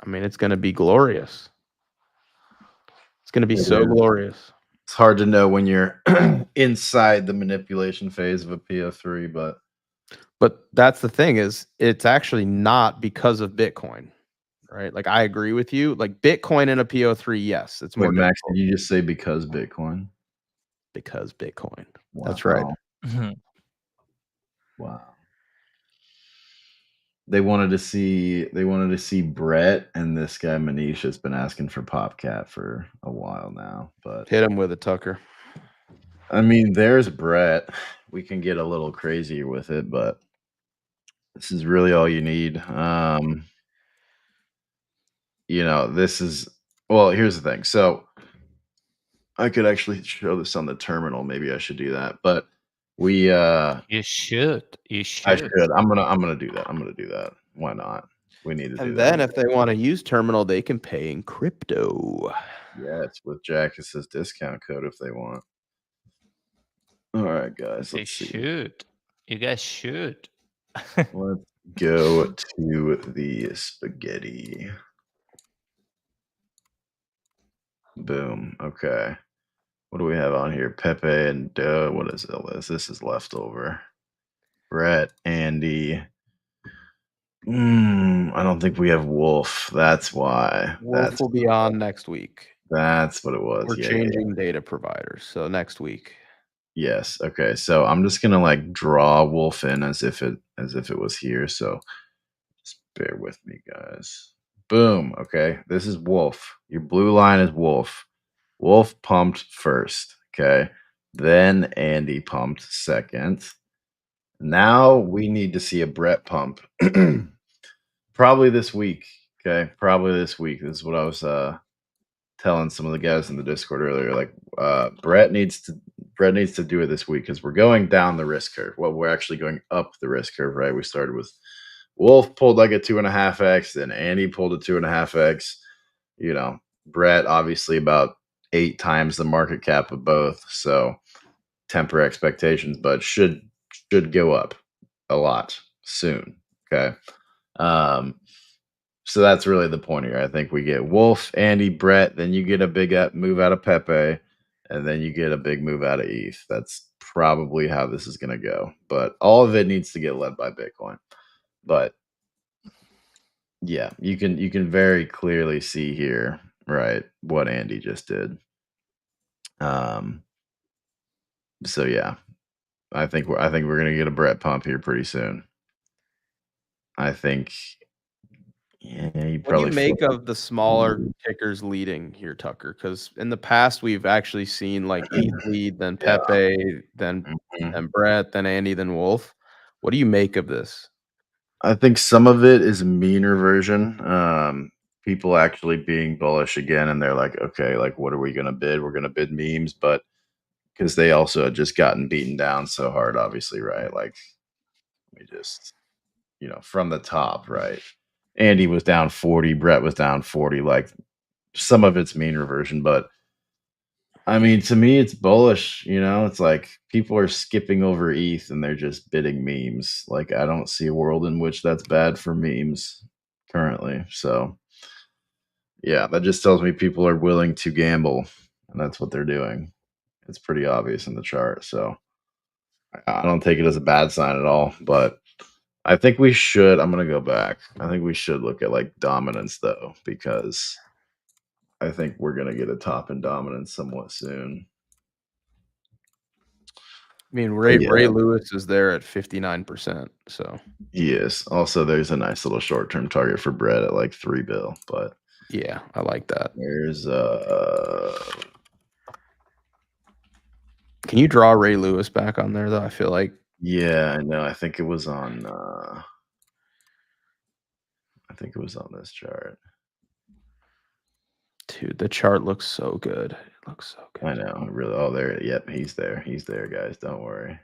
I mean, it's going to be glorious. It's going to be so glorious. It's hard to know when you're inside the manipulation phase of a PO3, but that's the thing is it's actually not because of Bitcoin, right? Like I agree with you. Like Bitcoin in a PO3, yes, it's more. Wait, Max, did you just say because Bitcoin? Because Bitcoin. Wow. That's right. Wow. They wanted to see Brett, and this guy Manish has been asking for PopCat for a while now. But hit him with it, Tucker. I mean, there's Brett. We can get a little crazier with it, but this is really all you need. You know, this is, well, here's the thing. So I could actually show this on the terminal. Maybe I should do that. But we You should. I should. I'm gonna do that. Why not? We need to do that. And then if they want to use terminal, they can pay in crypto. Yes, with Jackass's discount code if they want. All right, guys. They should. You guys should. Let's go to the spaghetti. Boom. Okay. What do we have on here? Pepe and Doe. What is this? This is leftover. Brett, Andy. I don't think we have Wolf. That's why. Wolf will be on next week. That's what it was. We're changing data providers. So next week. Yes. Okay. So I'm just gonna like draw Wolf in as if it was here. So just bear with me, guys. Boom. Okay. This is Wolf. Your blue line is Wolf. Wolf pumped first. Okay. Then Andy pumped second. Now we need to see a Brett pump. Probably this week. Okay. Probably this week. This is what I was telling some of the guys in the Discord earlier. Like Brett needs to do it this week because we're going down the risk curve. Well, we're actually going up the risk curve, right? We started with Wolf pulled like a 2.5x, then Andy pulled a 2.5x. You know, Brett obviously about 8 times the market cap of both. So temper expectations, but should go up a lot soon. Okay. So that's really the point here. I think we get Wolf, Andy, Brett, then you get a big move out of Pepe, and then you get a big move out of ETH. That's probably how this is going to go. But all of it needs to get led by Bitcoin. But yeah, you can very clearly see here, right, what Andy just did. So yeah, I think we're gonna get a Brett pump here pretty soon. I think, yeah, you What do probably you make of the smaller tickers leading here, Tucker? Because in the past we've actually seen like ETH lead, then Yeah. Pepe, then Brett, then Andy, then Wolf. What do you make of this? I think some of it is mean reversion. People actually being bullish again, and they're like, okay, like what are we gonna bid? We're gonna bid memes, but because they also had just gotten beaten down so hard, obviously, right? Like we just, from the top, right? Andy was down 40, Brett was down 40. Like some of it's mean reversion, but I mean, to me, it's bullish. It's like people are skipping over ETH and they're just bidding memes. Like I don't see a world in which that's bad for memes currently. So yeah, that just tells me people are willing to gamble, and that's what they're doing. It's pretty obvious in the chart. So I don't take it as a bad sign at all. But I think we should. I'm gonna go back. I think we should look at like dominance though, because I think we're gonna get a top in dominance somewhat soon. I mean, Ray Yeah. Lewis is there at 59%. So He is. Also, there's a nice little short-term target for Brett at like 3 bill, but yeah, I like that. there's Can you draw Ray Lewis back on there though? I feel like yeah, I know. I think it was on this chart. dude, the chart looks so good. It looks so I good. know. Really. Oh, there. Yep, he's there. He's there, guys. Don't worry.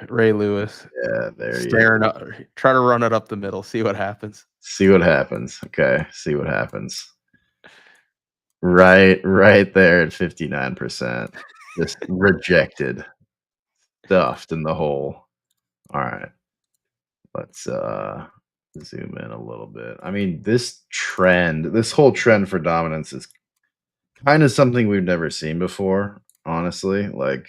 Ray Lewis. Yeah, there he is. Staring up, try to run it up the middle, see what happens. See what happens. Okay, see what happens. Right there at 59%. Just rejected. Stuffed in the hole. All right. Let's zoom in a little bit. I mean, this whole trend for dominance is kind of something we've never seen before, honestly. Like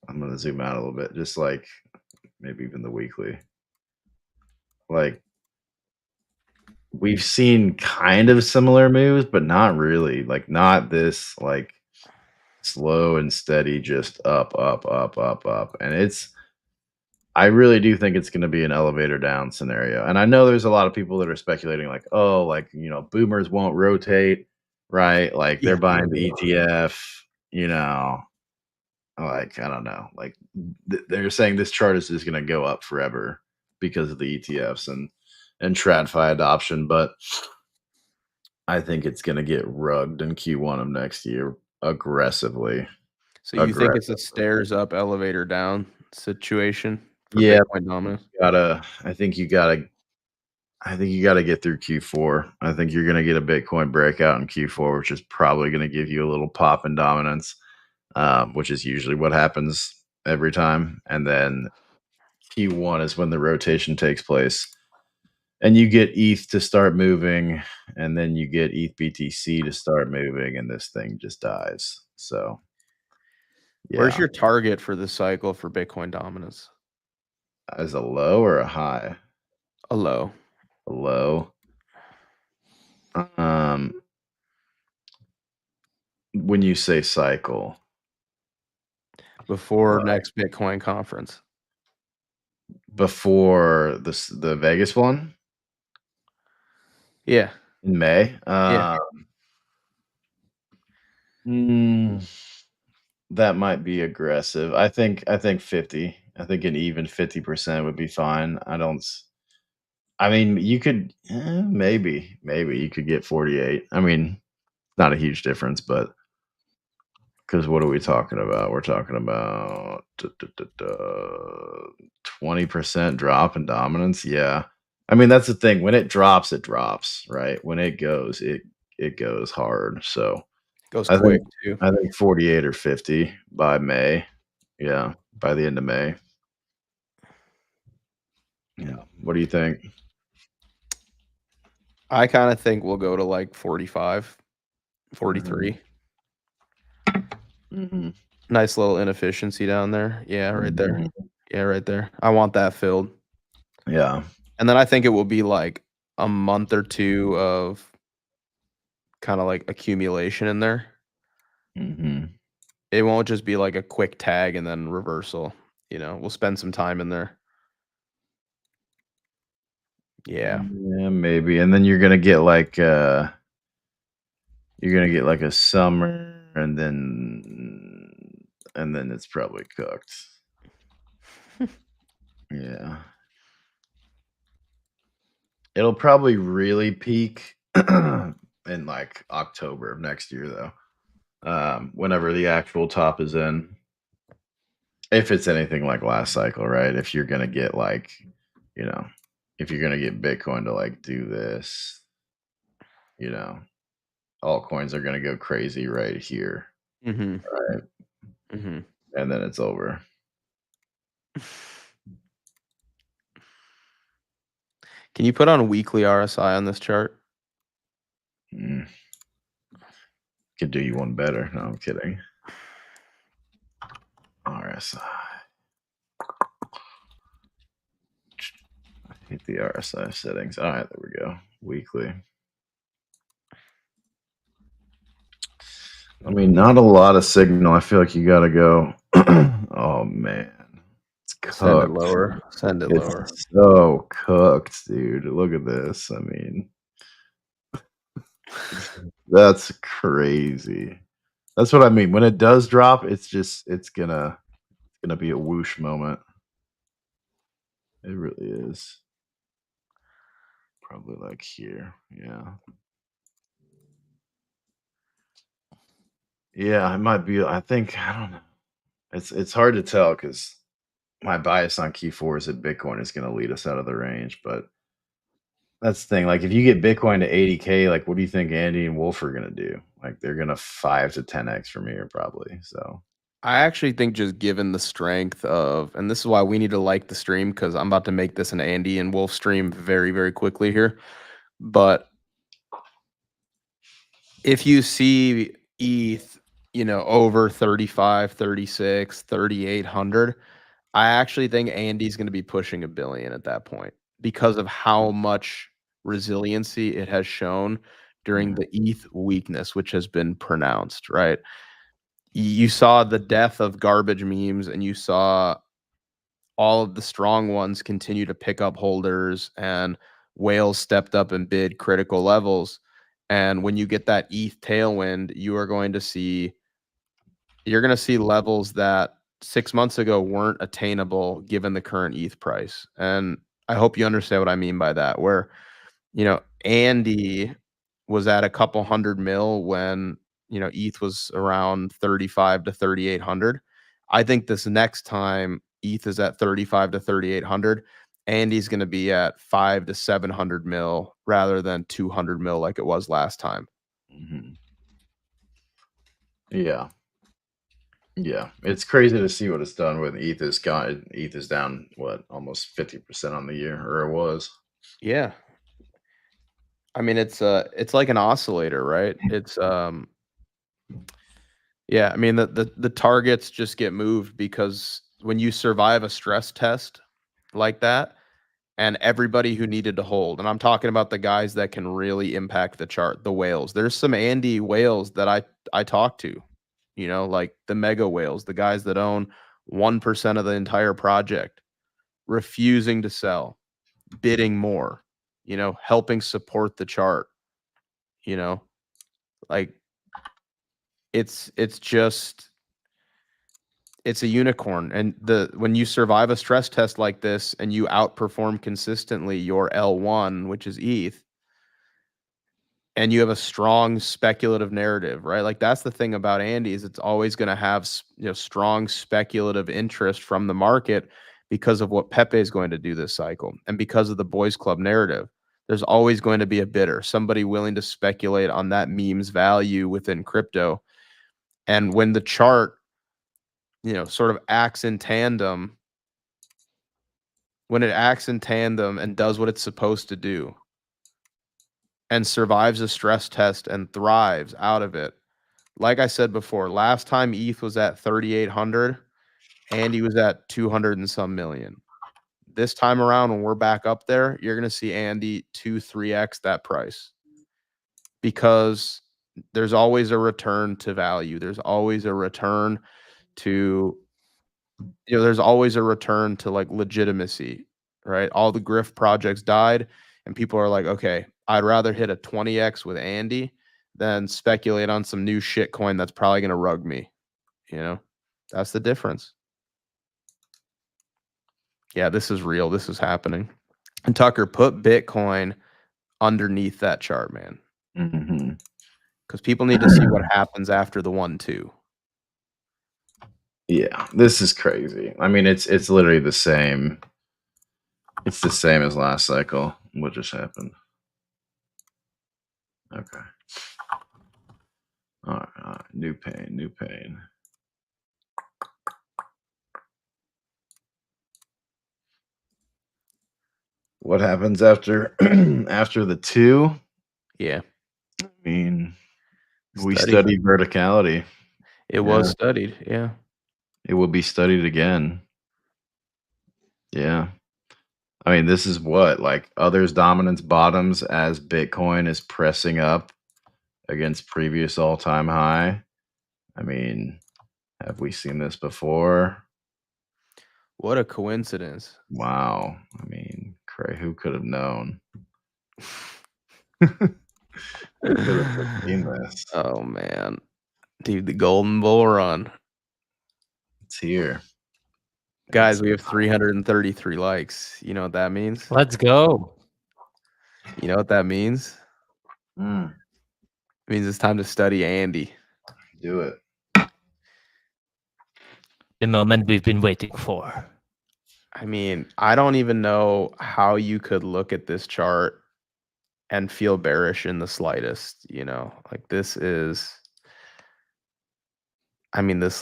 I'm going to zoom out a little bit, just like maybe even the weekly. Like we've seen kind of similar moves, but not really. Like not this like slow and steady, just up, up, up, up, up. And I really do think it's going to be an elevator down scenario. And I know there's a lot of people that are speculating like, oh, like, boomers won't rotate, right? Like they're buying the ETF, like, I don't know. Like they're saying this chart is just going to go up forever because of the ETFs and TradFi adoption. But I think it's going to get rugged in Q1 of next year aggressively. So you think it's a stairs up, elevator down situation for Yeah. Bitcoin dominance? I think you gotta get through Q4. I think you're gonna get a Bitcoin breakout in Q4, which is probably gonna give you a little pop in dominance, which is usually what happens every time. And then Q1 is when the rotation takes place, and you get ETH to start moving, and then you get ETH BTC to start moving, and this thing just dies. So, yeah. Where's your target for this cycle for Bitcoin dominance? As a low or a high? A low. A low. When you say cycle, before next Bitcoin conference. Before the Vegas one? Yeah. In May? Yeah. That might be aggressive. I think 50. I think an even 50% would be fine. I mean, you could maybe you could get 48. I mean, not a huge difference, but because what are we talking about? We're talking about 20% drop in dominance. Yeah. I mean, that's the thing. When it drops, right? When it goes, it goes hard. So goes quick too. I think 48 or 50 by May. Yeah, by the end of May. Yeah. What do you think? I kind of think we'll go to like 45, 43. Mm-hmm. Nice little inefficiency down there. Yeah, right there. Mhm. Yeah, right there. I want that filled. Yeah. And then I think it will be like a month or two of kind of like accumulation in there. Mm-hmm. It won't just be like a quick tag and then reversal. We'll spend some time in there. Yeah. Yeah, maybe. And then you're gonna get like a summer, and then it's probably cooked. Yeah. It'll probably really peak in like October of next year though. Whenever the actual top is in. If it's anything like last cycle, right? If you're gonna get like, you know, if you're gonna get Bitcoin to like do this, you know, altcoins are gonna go crazy right here, Mm-hmm. right? Mm-hmm. And then it's over. Can you put on weekly RSI on this chart? Mm. Could do you one better. No, I'm kidding. RSI. I hate the RSI settings. All right, there we go. Weekly. I mean, not a lot of signal. I feel like you gotta go. Oh man, it's Send it cooked. lower. Send it lower. It's so cooked, dude. Look at this. I mean, that's crazy. That's what I mean. When it does drop, it's gonna be a whoosh moment. It really is. Probably like here. Yeah. Yeah, it might be. I think I don't know. It's hard to tell because my bias on Q4 is that Bitcoin is going to lead us out of the range. But that's the thing. Like, if you get Bitcoin to 80K, like, what do you think Andy and Wolf are going to do? Like, they're going to 5 to 10x from here, probably. So, I actually think just given the strength of, and this is why we need to like the stream because I'm about to make this an Andy and Wolf stream very, very quickly here. But if you see ETH, over 35, 36, 3,800, I actually think Andy's going to be pushing $1 billion at that point because of how much resiliency it has shown during the ETH weakness, which has been pronounced, right? You saw the death of garbage memes and you saw all of the strong ones continue to pick up holders and whales stepped up and bid critical levels. And when you get that ETH tailwind, you're going to see levels that 6 months ago weren't attainable given the current ETH price. And I hope you understand what I mean by that, where, Andy was at a couple hundred mil when, ETH was around 35 to 3,800. I think this next time ETH is at 35 to 3,800, Andy's going to be at 5 to 700 mil rather than 200 mil like it was last time. yeah. Yeah. It's crazy to see what it's done with ETH. ETH is down, what, almost 50% on the year, or it was. Yeah. I mean, it's like an oscillator, right? It's yeah, I mean the targets just get moved because when you survive a stress test like that, and everybody who needed to hold, and I'm talking about the guys that can really impact the chart, the whales. There's some Andy whales that I talk to, like the mega whales, the guys that own 1% of the entire project, refusing to sell, bidding more, helping support the chart, like it's just it's a unicorn. And when you survive a stress test like this and you outperform consistently your L1, which is ETH, and you have a strong speculative narrative, right? Like that's the thing about Andy is it's always going to have strong speculative interest from the market because of what Pepe is going to do this cycle and because of the boys club narrative. There's always going to be a bidder, somebody willing to speculate on that meme's value within crypto. And when the chart, sort of acts in tandem, when it acts in tandem and does what it's supposed to do, and survives a stress test and thrives out of it. Like I said before, last time ETH was at 3,800, Andy was at 200 and some million. This time around, when we're back up there, you're going to see Andy 2-3x that price, because there's always a return to value. There's always a return to, there's always a return to like legitimacy, right? All the grift projects died, and people are like, okay, I'd rather hit a 20x with Andy than speculate on some new shit coin that's probably going to rug me. That's the difference. Yeah, this is real. This is happening. And Tucker, put Bitcoin underneath that chart, man, Mm-hmm. because people need to see what happens after the 1-2. Yeah, this is crazy. I mean, it's literally the same. It's the same as last cycle. What just happened? Okay. All right. New pain. What happens after after the 2? Yeah, I mean, we Study. studied verticality. It was studied. Yeah. It will be studied again. Yeah. I mean, this is what, like, others' dominance bottoms as Bitcoin is pressing up against previous all-time high. I mean, have we seen this before? What a coincidence. Wow. I mean, who could have known? Who could have seen this? Oh, man. Dude, the Golden Bull Run. It's here. Guys, we have 333 likes. You know what that means? Let's go. You know what that means? Mm, It means it's time to study Andy. do it. The moment we've been waiting for. I mean, I don't even know how you could look at this chart and feel bearish in the slightest, like this is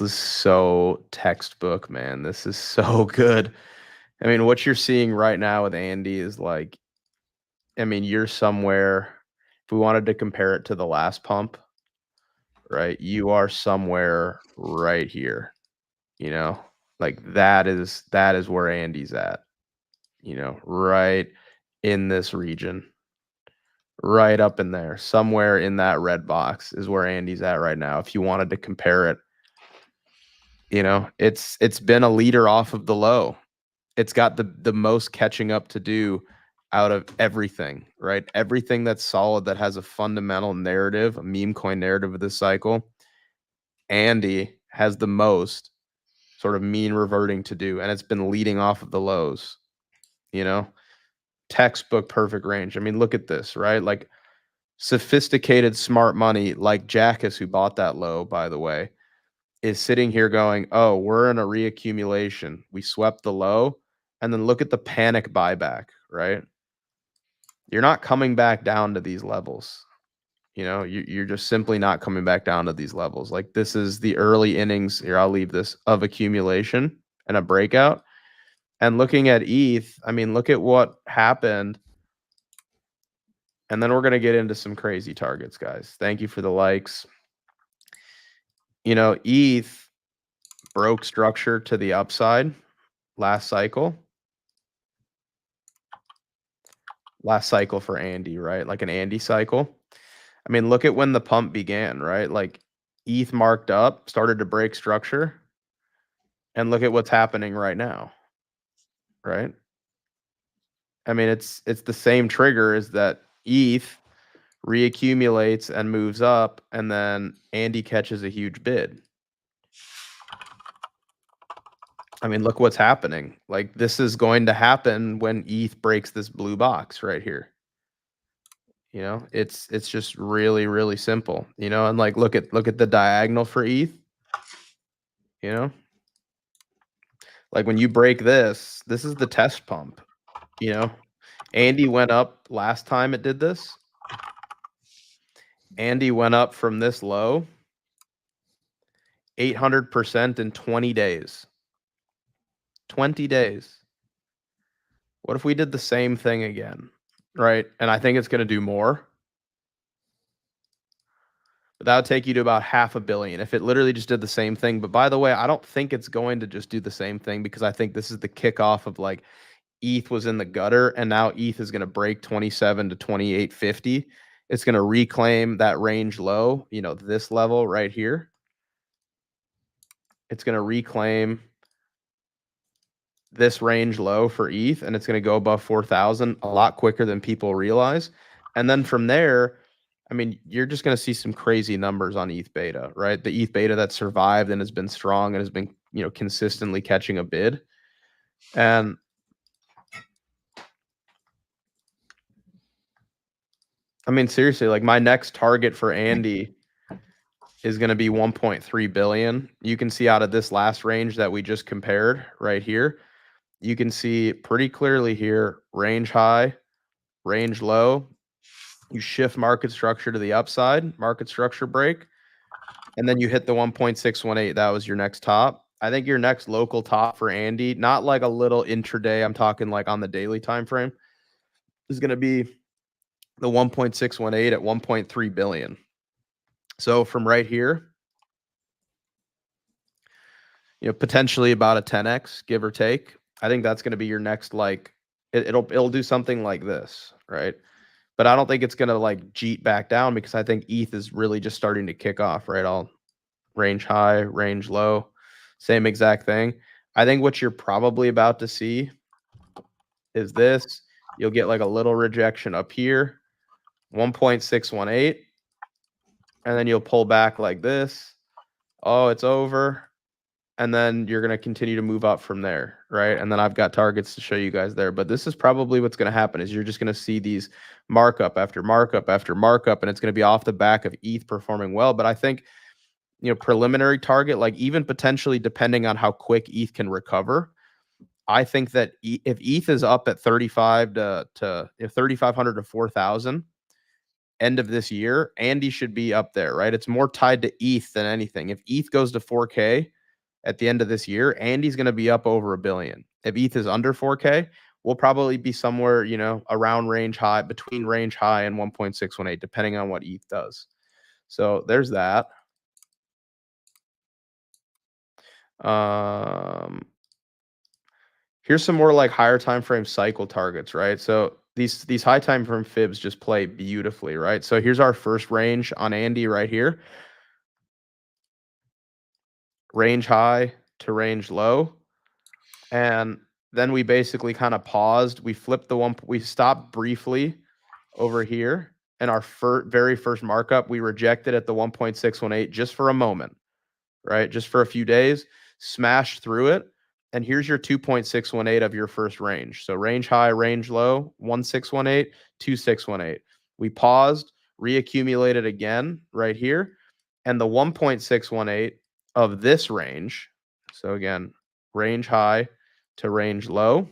so textbook, man. This is so good. I mean, what you're seeing right now with Andy is like, you're somewhere, if we wanted to compare it to the last pump, right? You are somewhere right here, like that is where Andy's at, right in this region. Right up in there, somewhere in that red box is where Andy's at right now. If you wanted to compare it, it's been a leader off of the low. It's got the most catching up to do out of everything, right? Everything that's solid, that has a fundamental narrative, a meme coin narrative of this cycle. Andy has the most sort of mean reverting to do, and it's been leading off of the lows, textbook perfect range. I mean, look at this, right? Like, sophisticated, smart money like Jackus, who bought that low, by the way, is sitting here going, oh, we're in a reaccumulation. We swept the low. And then look at the panic buyback, right? You're not coming back down to these levels. You're just simply not coming back down to these levels. Like, this is the early innings here. I'll leave this of accumulation and a breakout. And looking at ETH, I mean, look at what happened. And then we're going to get into some crazy targets, guys. Thank you for the likes. ETH broke structure to the upside last cycle. Last cycle for Andy, right? Like an Andy cycle. I mean, look at when the pump began, right? Like, ETH marked up, started to break structure. And look at what's happening right now, right? I mean, it's the same trigger, is that ETH reaccumulates and moves up, and then Andy catches a huge bid. I mean, look what's happening. Like, this is going to happen when ETH breaks this blue box right here. It's just really, really simple, and like, look at the diagonal for ETH, like when you break this is the test pump, Andy went up last time it did this. Andy went up from this low 800% in 20 days. 20 days. What if we did the same thing again, right? And I think it's going to do more. That would take you to about $500 million if it literally just did the same thing. But by the way, I don't think it's going to just do the same thing, because I think this is the kickoff of like ETH was in the gutter and now ETH is going to break 27 to 28.50. It's going to reclaim that range low, you know, this level right here. It's going to reclaim this range low for ETH, and it's going to go above 4,000 a lot quicker than people realize. And then from there, I mean, you're just going to see some crazy numbers on ETH beta, right? The ETH beta that survived and has been strong and has been, you know, consistently catching a bid. And I mean, seriously, like my next target for Andy is going to be 1.3 billion. You can see out of this last range that we just compared right here, you can see pretty clearly here, range high, range low. You shift market structure to the upside, market structure break, and then you hit the 1.618. That was your next top. I think your next local top for Andy, not like a little intraday, I'm talking like on the daily time frame, is going to be the 1.618 at 1.3 billion. So from right here, you know, potentially about a 10x, give or take. I think that's going to be your next, like, it'll do something like this, right? But I don't think it's going to like jeet back down, because I think ETH is really just starting to kick off, right? I'll range high, range low, same exact thing. I think what you're probably about to see is this. You'll get like a little rejection up here, 1.618, and then you'll pull back like this. Oh, it's over. And then you're going to continue to move up from there, right? And then I've got targets to show you guys there. But this is probably what's going to happen, is you're just going to see these markup after markup after markup, and it's going to be off the back of ETH performing well. But I think, you know, preliminary target, like even potentially depending on how quick ETH can recover, I think that if ETH is up at 35 to if 3,500 to 4,000 end of this year, Andy should be up there, right? It's more tied to ETH than anything. If ETH goes to 4K at the end of this year, Andy's going to be up over $1 billion. If ETH is under 4K, we'll probably be somewhere, you know, around range high, between range high and 1.618, depending on what ETH does. So there's that. Here's some more like higher time frame cycle targets, right? So these high time frame fibs just play beautifully, right? So here's our first range on Andy right here. Range high to range low. And then we basically kind of paused. We flipped the one, we stopped briefly over here. And our very first markup, we rejected at the 1.618 just for a moment, right? Just for a few days, smashed through it. And here's your 2.618 of your first range. So range high, range low, 1.618, 2.618. We paused, reaccumulated again right here. And the 1.618 of this range, so again, range high to range low.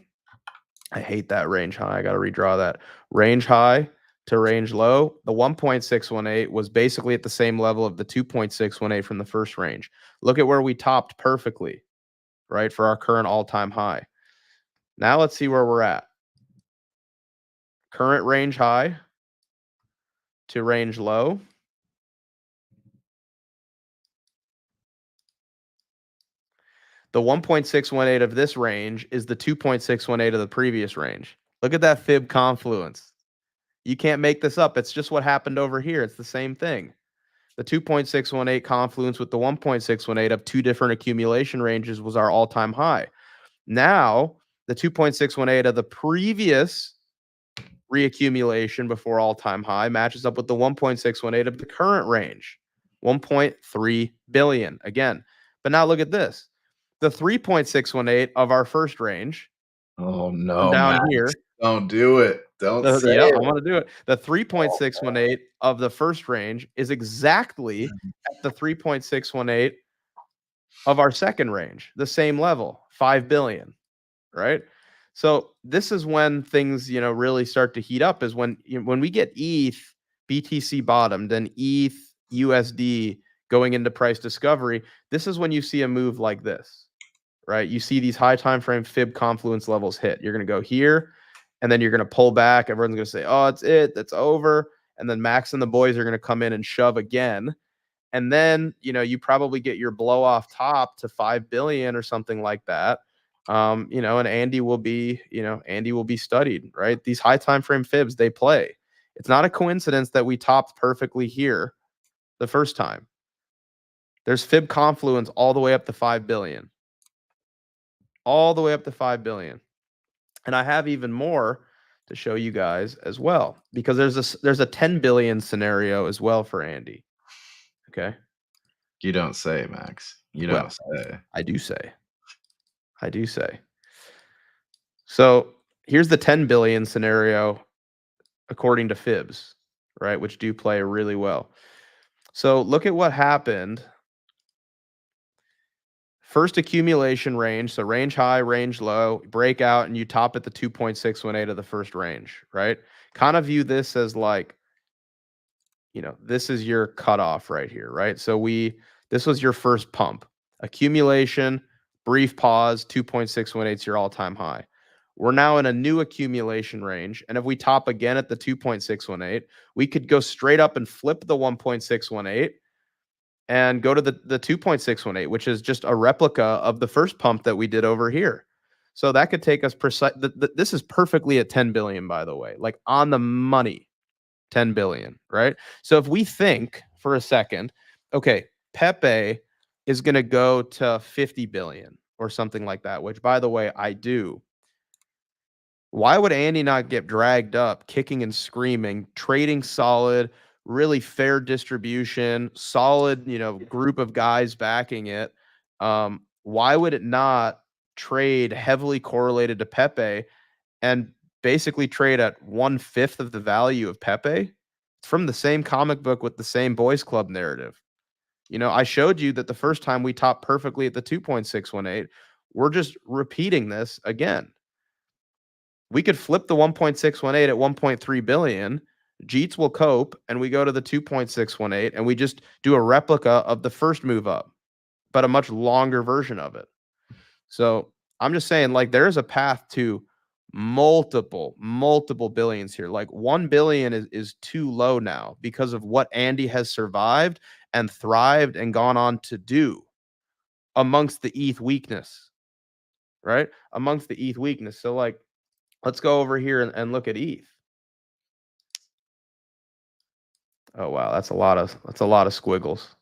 I hate that range high. I got to redraw that. Range high to range low. The 1.618 was basically at the same level of the 2.618 from the first range. Look at where we topped perfectly, right, for our current all-time high. Now let's see where we're at. Current range high to range low. The 1.618 of this range is the 2.618 of the previous range. Look at that fib confluence. You can't make this up. It's just what happened over here. It's the same thing. The 2.618 confluence with the 1.618 of two different accumulation ranges was our all-time high. Now, the 2.618 of the previous reaccumulation before all-time high matches up with the 1.618 of the current range, 1.3 billion again. But now look at this. The 3.618 of our first range. Oh no, down Max, here. Don't do it. Don't say yeah, it. I'm gonna do it. The 3.618 of the first range is exactly at the 3.618 of our second range, the same level, 5 billion, right? So this is when things, you know, really start to heat up, is when we get ETH, BTC bottomed, and ETH, USD going into price discovery. This is when you see a move like this, right? You see these high time frame fib confluence levels hit. You're going to go here, and then you're going to pull back. Everyone's going to say, oh, that's over. And then Max and the boys are going to come in and shove again. And then, you probably get your blow off top to 5 billion or something like that. And Andy will be studied, right? These high time frame fibs, they play. It's not a coincidence that we topped perfectly here the first time. There's fib confluence all the way up to 5 billion. All the way up to 5 billion. And I have even more to show you guys as well, because there's a 10 billion scenario as well for Andy. Okay. You don't say, Max. You don't say. I do say. I do say. So here's the 10 billion scenario according to fibs, right? Which do play really well. So look at what happened. First accumulation range, so range high, range low, breakout, and you top at the 2.618 of the first range, right? Kind of view this as like, this is your cutoff right here, right? So this was your first pump. Accumulation, brief pause, 2.618 is your all-time high. We're now in a new accumulation range, and if we top again at the 2.618, we could go straight up and flip the 1.618 and go to the 2.618, which is just a replica of the first pump that we did over here. So that could take us precise. This is perfectly at 10 billion, by the way, like on the money, 10 billion, right? So if we think for a second, okay, Pepe is going to go to 50 billion or something like that, which, by the way, I do. Why would Andy not get dragged up, kicking and screaming, trading solid, really fair distribution, solid, group of guys backing it? Why would it not trade heavily correlated to Pepe and basically trade at 1/5 of the value of Pepe? It's from the same comic book with the same boys club narrative. I showed you that the first time we topped perfectly at the 2.618. We're just repeating this again. We could flip the 1.618 at 1.3 billion. Jeets will cope, and we go to the 2.618, and we just do a replica of the first move up, but a much longer version of it. So I'm just saying, like, there's a path to multiple billions here. Like 1 billion is too low now because of what Andy has survived and thrived and gone on to do amongst the ETH weakness, right? Amongst the ETH weakness. So, like, let's go over here and look at ETH. Oh wow, that's a lot of squiggles.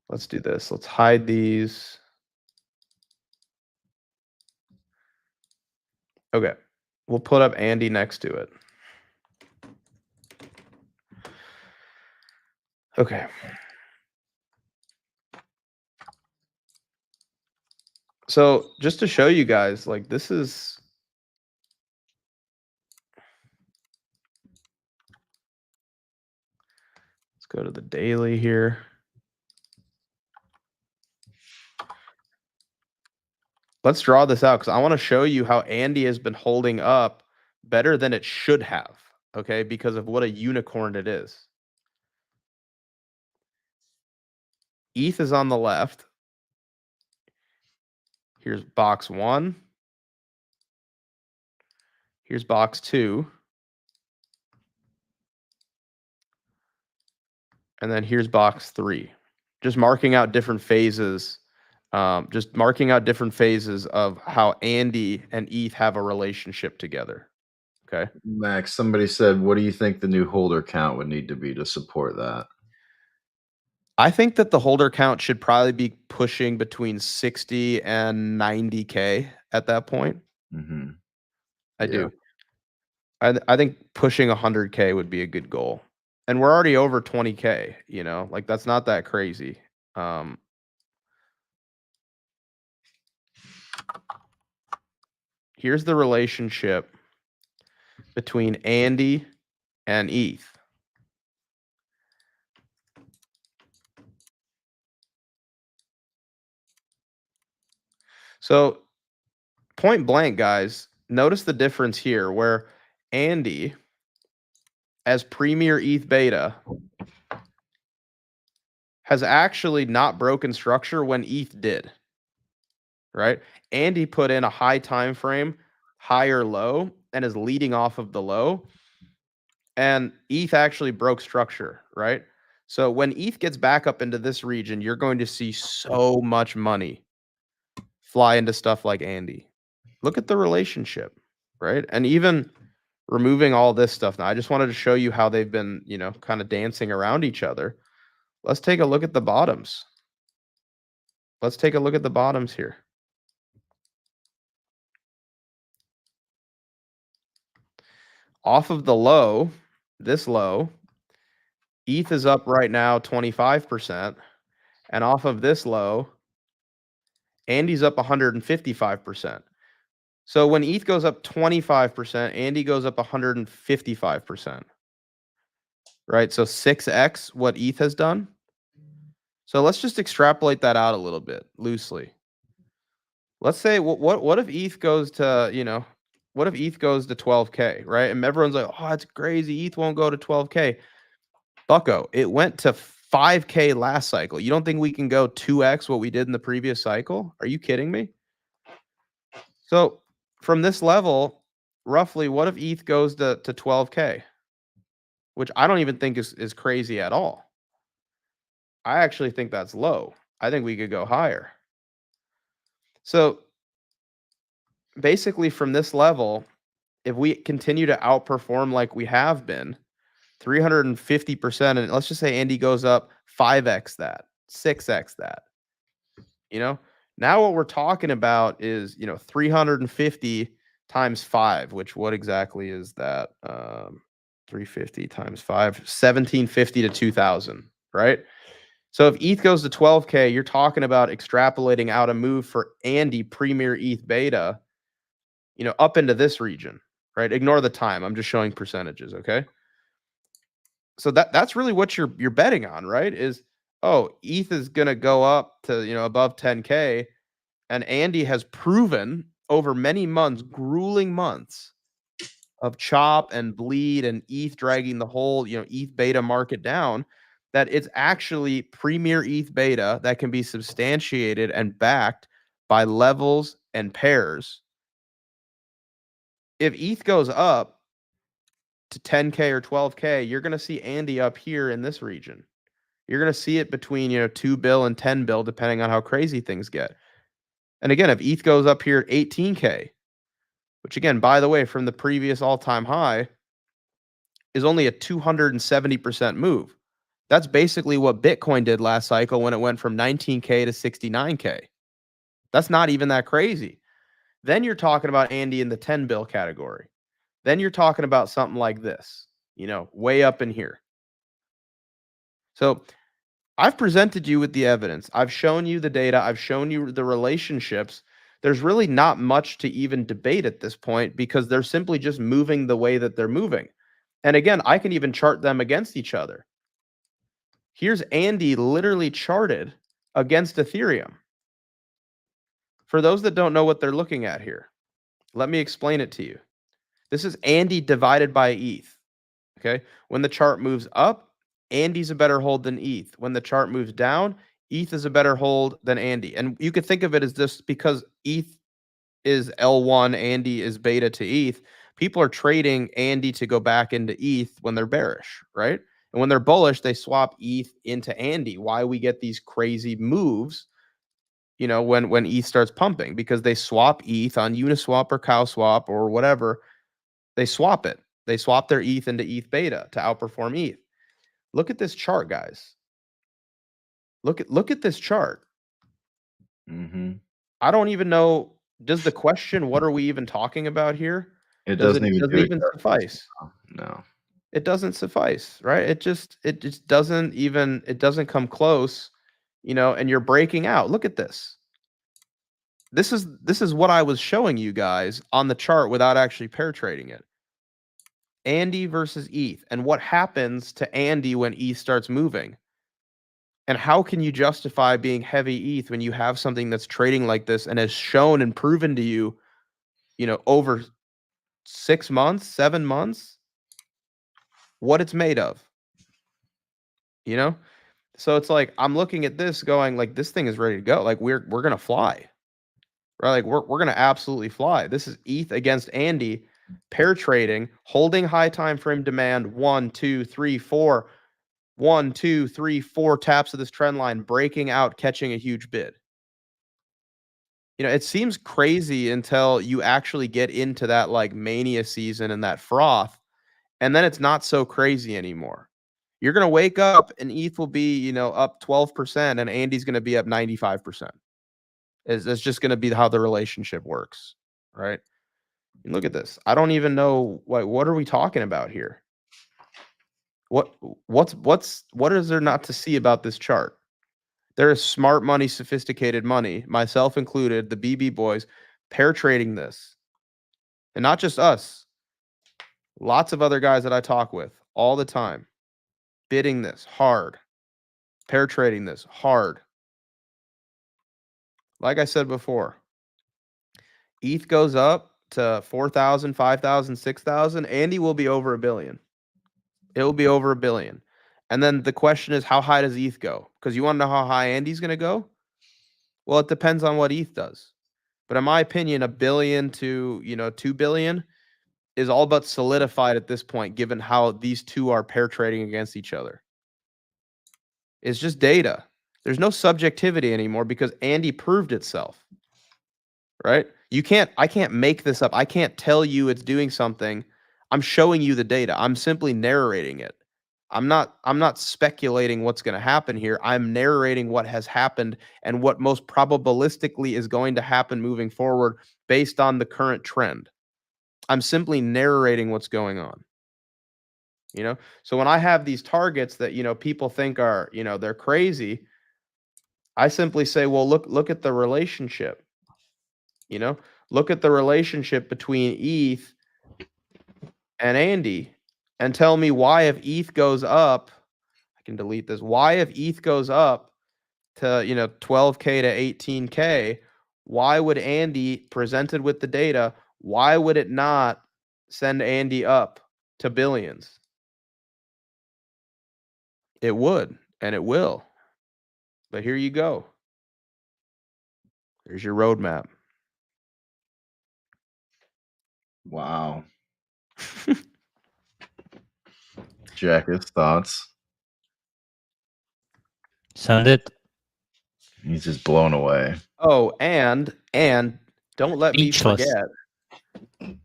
Let's do this. Let's hide these. Okay. We'll put up Andy next to it. Okay. So just to show you guys, like, this is go to the daily here. Let's draw this out because I want to show you how Andy has been holding up better than it should have, okay, because of what a unicorn it is. ETH is on the left. Here's box 1. Here's box 2. And then here's box 3. Just marking out different phases. Just marking out different phases of how Andy and ETH have a relationship together. Okay. Max, somebody said, what do you think the new holder count would need to be to support that? I think that the holder count should probably be pushing between 60 and 90K at that point. Mm-hmm. I do. I think pushing 100K would be a good goal. And we're already over 20K, like that's not that crazy. Here's the relationship between Andy and ETH. So point blank, guys, notice the difference here where Andy, as premier ETH beta, has actually not broken structure when ETH did, right? Andy put in a high time frame, higher low, and is leading off of the low. And ETH actually broke structure, right? So when ETH gets back up into this region, you're going to see so much money fly into stuff like Andy. Look at the relationship, right? And even removing all this stuff now, I just wanted to show you how they've been, kind of dancing around each other. Let's take a look at the bottoms. Let's take a look at the bottoms here. Off of the low, this low, ETH is up right now 25%. And off of this low, Andy's up 155%. So when ETH goes up 25%, Andy goes up 155%. Right? So 6x what ETH has done. So let's just extrapolate that out a little bit loosely. Let's say what if ETH goes to, what if ETH goes to 12K, right? And everyone's like, oh, it's crazy. ETH won't go to 12K. Bucko, it went to 5K last cycle. You don't think we can go 2x what we did in the previous cycle? Are you kidding me? So from this level, roughly, what if ETH goes to 12K? Which I don't even think is crazy at all. I actually think that's low. I think we could go higher. So basically from this level, if we continue to outperform like we have been, 350%, and let's just say Andy goes up 5x that, 6x that. Now what we're talking about is, 350 times 5, which what exactly is that? 350 times 5, 1750 to 2000, right? So if ETH goes to 12K, you're talking about extrapolating out a move for Andy Premier ETH beta, up into this region, right? Ignore the time. I'm just showing percentages, okay? So that's really what you're betting on, right? Is, ETH is going to go up to, above 10K, and Andy has proven over many months, grueling months of chop and bleed and ETH dragging the whole, ETH beta market down, that it's actually Premier ETH beta that can be substantiated and backed by levels and pairs. If ETH goes up to 10K or 12K, you're going to see Andy up here in this region. You're going to see it between, 2 bill and 10 bill, depending on how crazy things get. And again, if ETH goes up here at 18K, which again, by the way, from the previous all-time high, is only a 270% move. That's basically what Bitcoin did last cycle when it went from 19K to 69K. That's not even that crazy. Then you're talking about Andy in the 10 bill category. Then you're talking about something like this, way up in here. So I've presented you with the evidence. I've shown you the data. I've shown you the relationships. There's really not much to even debate at this point because they're simply just moving the way that they're moving. And again, I can even chart them against each other. Here's Andy literally charted against Ethereum. For those that don't know what they're looking at here, let me explain it to you. This is Andy divided by ETH. Okay. When the chart moves up, Andy's a better hold than ETH. When the chart moves down, ETH is a better hold than Andy. And you could think of it as this because ETH is L1, Andy is beta to ETH. People are trading Andy to go back into ETH when they're bearish, right? And when they're bullish, they swap ETH into Andy. Why we get these crazy moves, when ETH starts pumping, because they swap ETH on Uniswap or CowSwap or whatever. They swap it. They swap their ETH into ETH beta to outperform ETH. Look at this chart, guys. Look at this chart. Mm-hmm. I don't even know. Does the question, what are we even talking about here? It doesn't even suffice. No. It doesn't suffice, right? It just doesn't even, it doesn't come close, and you're breaking out. Look at this. This is what I was showing you guys on the chart without actually pair trading it. Andy versus ETH, and what happens to Andy when ETH starts moving. And how can you justify being heavy ETH when you have something that's trading like this and has shown and proven to you, over 6 months, 7 months, what it's made of? So it's like I'm looking at this going like this thing is ready to go. Like we're gonna fly. Right? Like we're gonna absolutely fly. This is ETH against Andy, pair trading, holding high time frame demand 1, 2, 3, 4. 1, 2, 3, 4 taps of this trend line, breaking out, catching a huge bid. It seems crazy until you actually get into that like mania season and that froth, and then it's not so crazy anymore. You're going to wake up and ETH will be, up 12% and Andy's going to be up 95%. It's just going to be how the relationship works, right? And look at this. I don't even know what are we talking about here? What is there not to see about this chart? There is smart money, sophisticated money, myself included, the BB boys, pair trading this. And not just us. Lots of other guys that I talk with all the time. Bidding this hard. Pair trading this hard. Like I said before, ETH goes up to 4,000, 5,000, 6,000. Andy will be over $1 billion. It will be over $1 billion. And then the question is, how high does ETH go? Because you want to know how high Andy's going to go? Well, it depends on what ETH does. But in my opinion, $1 billion to, $2 billion is all but solidified at this point, given how these two are pair trading against each other. It's just data. There's no subjectivity anymore because Andy proved itself. Right? I can't make this up. I can't tell you it's doing something. I'm showing you the data. I'm simply narrating it. I'm not speculating what's going to happen here. I'm narrating what has happened and what most probabilistically is going to happen moving forward based on the current trend. I'm simply narrating what's going on. So when I have these targets that, people think are, they're crazy, I simply say, well, look at the relationship. Look at the relationship between ETH and Andy and tell me why if ETH goes up, I can delete this. Why if ETH goes up to, 12K to 18K, why would Andy, presented with the data, why would it not send Andy up to billions? It would, and it will. But here you go. There's your roadmap. Wow. Jack, his thoughts. Send it. He's just blown away. Oh, and don't let Speechless. me forget.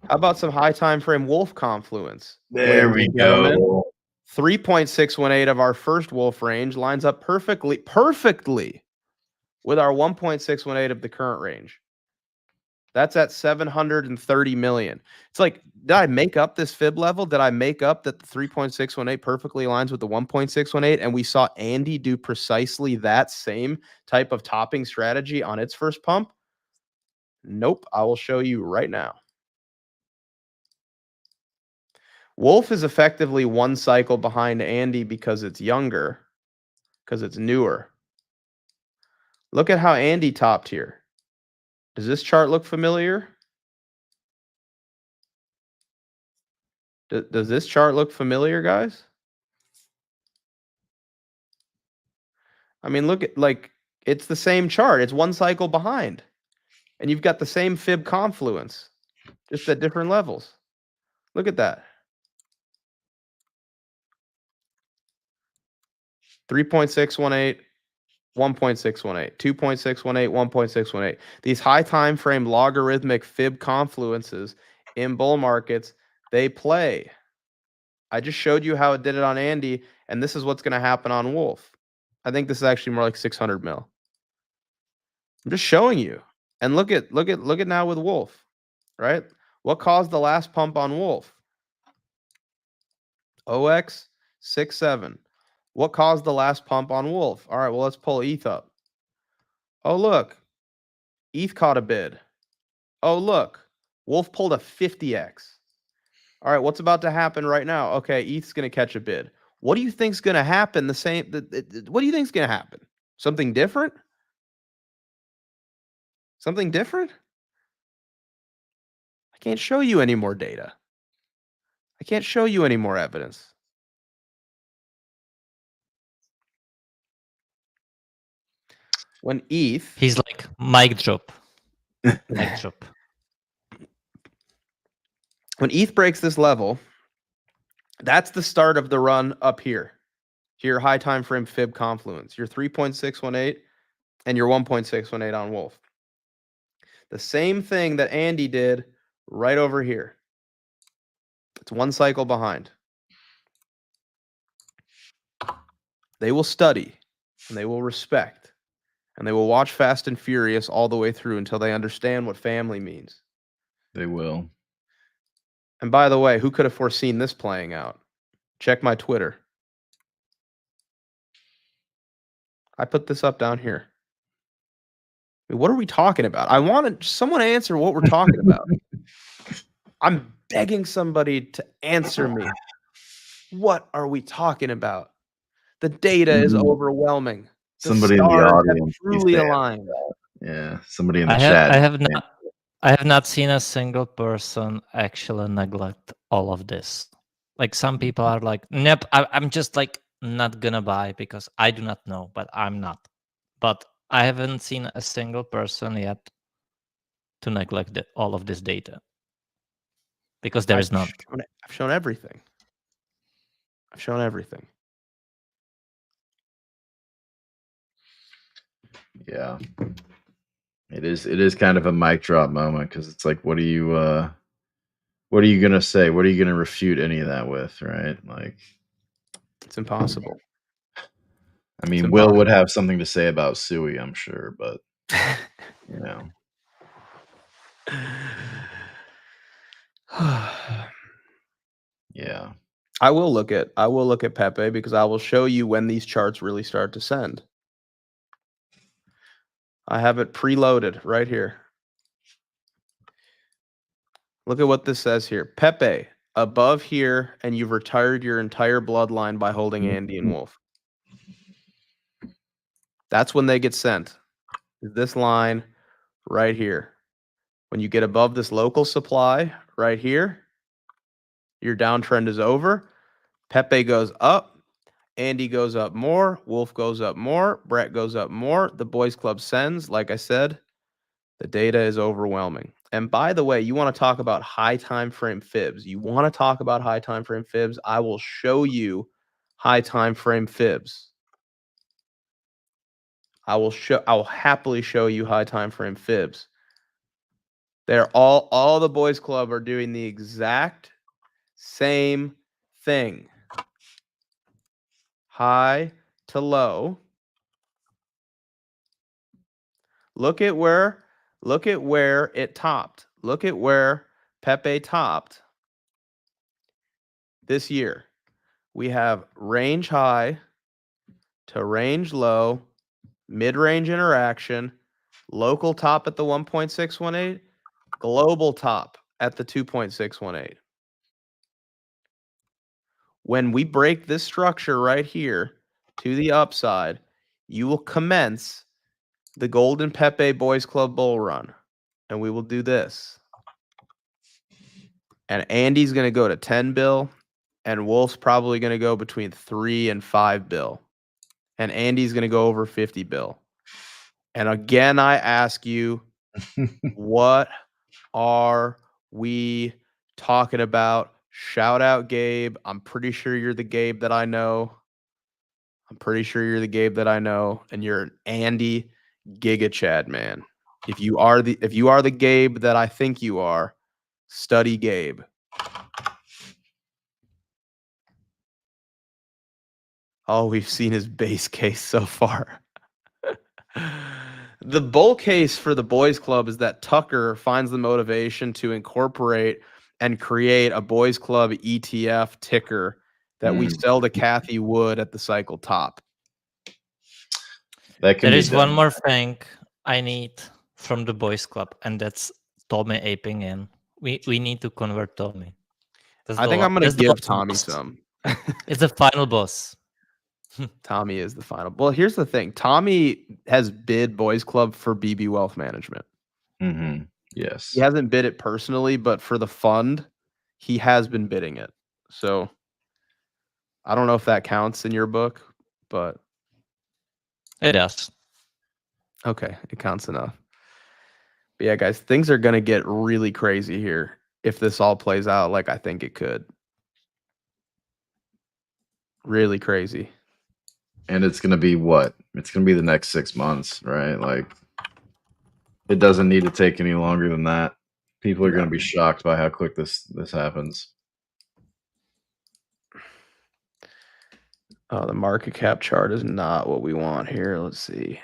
How about some high time frame Wolf confluence? There we go. 3.618 of our first Wolf range lines up perfectly with our 1.618 of the current range. That's at 730 million. It's like, did I make up this fib level? Did I make up that the 3.618 perfectly aligns with the 1.618? And we saw Andy do precisely that same type of topping strategy on its first pump? Nope. I will show you right now. Wolf is effectively one cycle behind Andy because it's younger, because it's newer. Look at how Andy topped here. Does this chart look familiar? Does this chart look familiar, guys? I mean, look at, it's the same chart. It's one cycle behind. And you've got the same fib confluence, just at different levels. Look at that. 3.618, 1.618, 2.618, 1.618. These high time frame logarithmic fib confluences in bull markets, they play. I just showed you how it did it on Andy, and this is what's going to happen on Wolf. I think this is actually more like 600 mil. I'm just showing you. And look at now with Wolf, right? What caused the last pump on Wolf? OX 67. What caused the last pump on Wolf? All right, well, let's pull ETH up. Oh, look. ETH caught a bid. Oh, look. Wolf pulled a 50x. All right, what's about to happen right now? Okay, ETH's going to catch a bid. What do you think's going to happen? What do you think's going to happen? Something different? Something different? I can't show you any more data. I can't show you any more evidence. When ETH... He's like, mic drop. Mic drop. When ETH breaks this level, that's the start of the run up here. Here, high time frame fib confluence. Your 3.618 and your 1.618 on Wolf. The same thing that Andy did right over here. It's one cycle behind. They will study and they will respect and they will watch Fast and Furious all the way through until they understand what family means. They will. And by the way, who could have foreseen this playing out? Check my Twitter. I put this up down here. I mean, what are we talking about? I want someone answer what we're talking about. I'm begging somebody to answer me. What are we talking about? The data is overwhelming. The Somebody in the stars have audience. truly aligned. Yeah, somebody in the I chat. have not seen a single person actually neglect all of this. Like some people are like, nope, I'm just like not gonna buy because I do not know, but I'm not. But I haven't seen a single person yet to neglect all of this data because there is none. I've shown everything. I've shown everything. Yeah. It is kind of a mic drop moment because it's like, what are you gonna say? What are you gonna refute any of that with, right? Like, it's impossible. I mean, Will would have something to say about Suey, I'm sure, but you know. Yeah. I will look at Pepe because I will show you when these charts really start to send. I have it preloaded right here. Look at what this says here. Pepe above here, and you've retired your entire bloodline by holding Andy and Wolf. That's when they get sent. This line right here. When you get above this local supply right here, your downtrend is over. Pepe goes up. Andy goes up more. Wolf goes up more. Brett goes up more. The boys club sends. Like I said, the data is overwhelming. And by the way, you want to talk about high time frame fibs. You want to talk about high time frame fibs. I will show you high time frame fibs. I will happily show you high time frame fibs. They're all the boys club are doing the exact same thing. High to low. Look at where it topped. Look at where Pepe topped this year. We have range high to range low, mid-range interaction, local top at the 1.618, global top at the 2.618. When we break this structure right here to the upside, you will commence the Golden Pepe Boys Club bull run. And we will do this. And Andy's going to go to 10 bill. And Wolf's probably going to go between 3 and 5 bill. And Andy's going to go over 50 bill. And again, I ask you, what are we talking about? Shout out, Gabe. I'm pretty sure you're the Gabe that I know. And you're an Andy Giga Chad man. If you are the Gabe that I think you are, study Gabe. All we've seen is base case so far. The bull case for the boys club is that Tucker finds the motivation to incorporate and create a boys club ETF ticker that we sell to Kathy Wood at the cycle top. There is one more thing I need from the boys club, and that's Tommy aping in. We need to convert Tommy. I think I'm going to give Tommy some. It's the final boss. Tommy is the final. Well, here's the thing. Tommy has bid boys club for BB Wealth Management. Mm-hmm. Yes. He hasn't bid it personally, but for the fund, he has been bidding it. So I don't know if that counts in your book, but it does. Okay, it counts enough. But yeah, guys, things are going to get really crazy here if this all plays out like I think it could. Really crazy. And it's gonna be what? It's gonna be the next 6 months, right? Like, it doesn't need to take any longer than that. People are No. gonna be shocked by how quick this happens. Oh, the market cap chart is not what we want here. Let's see.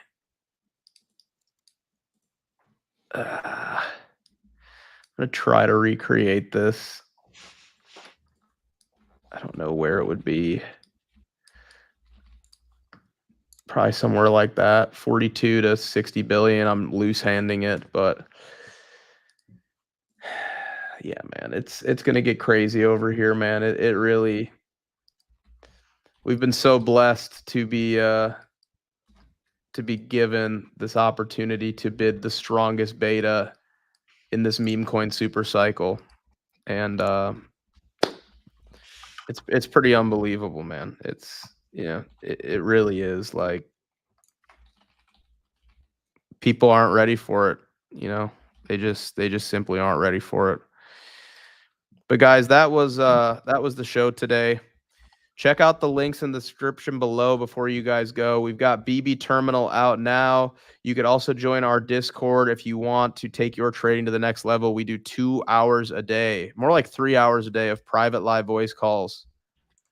I'm gonna try to recreate this. I don't know where it would be. Probably somewhere like that, 42 to 60 billion. I'm loose handing it, but yeah, man, it's gonna get crazy over here, man. It really. We've been so blessed to be given this opportunity to bid the strongest beta in this meme coin super cycle, and it's pretty unbelievable, man. It's it really is. Like, people aren't ready for it. They just simply aren't ready for it. But guys, that was the show today. Check out the links in the description below before you guys go. We've got BB Terminal out now. You could also join our Discord if you want to take your trading to the next level. We do 2 hours a day, more like 3 hours a day of private live voice calls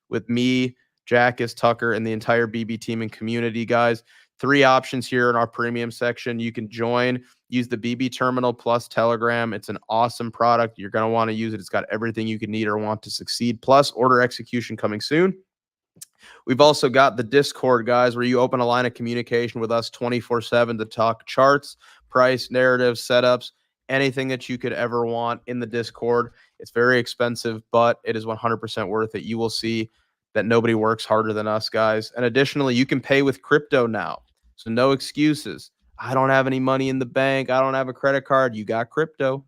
with me, Jackus, Tucker, and the entire BB team and community, guys. 3 options here in our premium section. You can join, use the BB Terminal plus Telegram. It's an awesome product. You're going to want to use it. It's got everything you can need or want to succeed, plus order execution coming soon. We've also got the Discord, guys, where you open a line of communication with us 24/7 to talk charts, price, narratives, setups, anything that you could ever want in the Discord. It's very expensive, but it is 100% worth it. You will see that nobody works harder than us, guys. And additionally, you can pay with crypto now. So no excuses. I don't have any money in the bank. I don't have a credit card. You got crypto.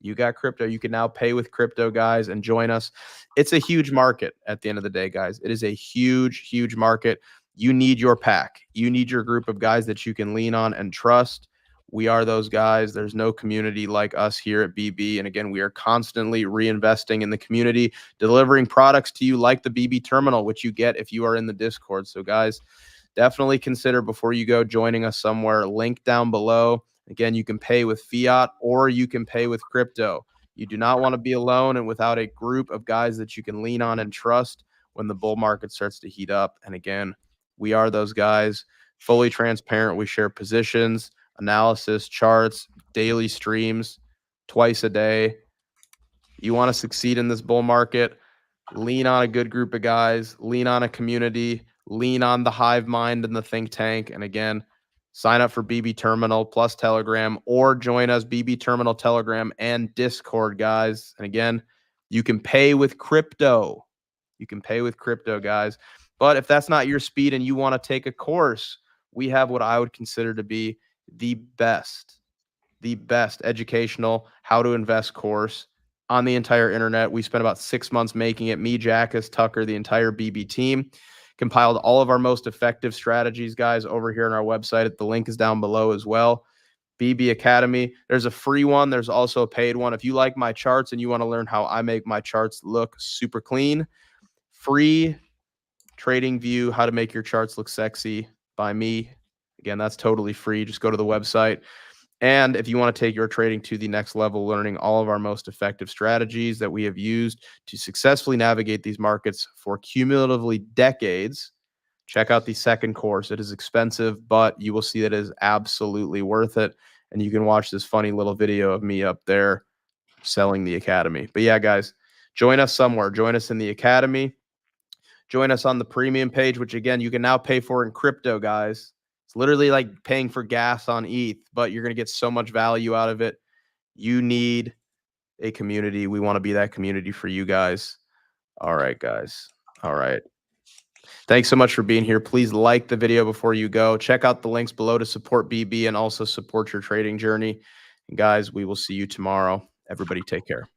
You got crypto. You can now pay with crypto, guys, and join us. It's a huge market at the end of the day, guys. It is a huge, huge market. You need your pack. You need your group of guys that you can lean on and trust. We are those guys. There's no community like us here at BB. And again, we are constantly reinvesting in the community, delivering products to you like the BB Terminal, which you get if you are in the Discord. So, guys, definitely consider before you go joining us somewhere. Link down below. Again, you can pay with fiat or you can pay with crypto. You do not want to be alone and without a group of guys that you can lean on and trust when the bull market starts to heat up. And again, we are those guys, fully transparent. We share positions, analysis, charts, daily streams, twice a day. You want to succeed in this bull market, lean on a good group of guys, lean on a community, lean on the hive mind and the think tank. And again, sign up for BB Terminal plus Telegram or join us BB Terminal, Telegram, and Discord, guys. And again, you can pay with crypto. You can pay with crypto, guys. But if that's not your speed and you want to take a course, we have what I would consider to be the best educational how to invest course on the entire internet. We spent about 6 months making it. Me, Jackus, Tucker, the entire BB team. Compiled all of our most effective strategies, guys, over here on our website. The link is down below as well. BB Academy. There's a free one. There's also a paid one. If you like my charts and you want to learn how I make my charts look super clean, free Trading View, how to make your charts look sexy by me. Again, that's totally free. Just go to the website. And if you want to take your trading to the next level, learning all of our most effective strategies that we have used to successfully navigate these markets for cumulatively decades, check out the second course. It is expensive, but you will see that it is absolutely worth it. And you can watch this funny little video of me up there selling the academy. But yeah, guys, join us somewhere. Join us in the academy. Join us on the premium page, which again, you can now pay for in crypto, guys. It's literally like paying for gas on ETH, but you're going to get so much value out of it. You need a community. We want to be that community for you guys. All right, guys. All right. Thanks so much for being here. Please like the video before you go. Check out the links below to support BB and also support your trading journey. And guys, we will see you tomorrow. Everybody take care.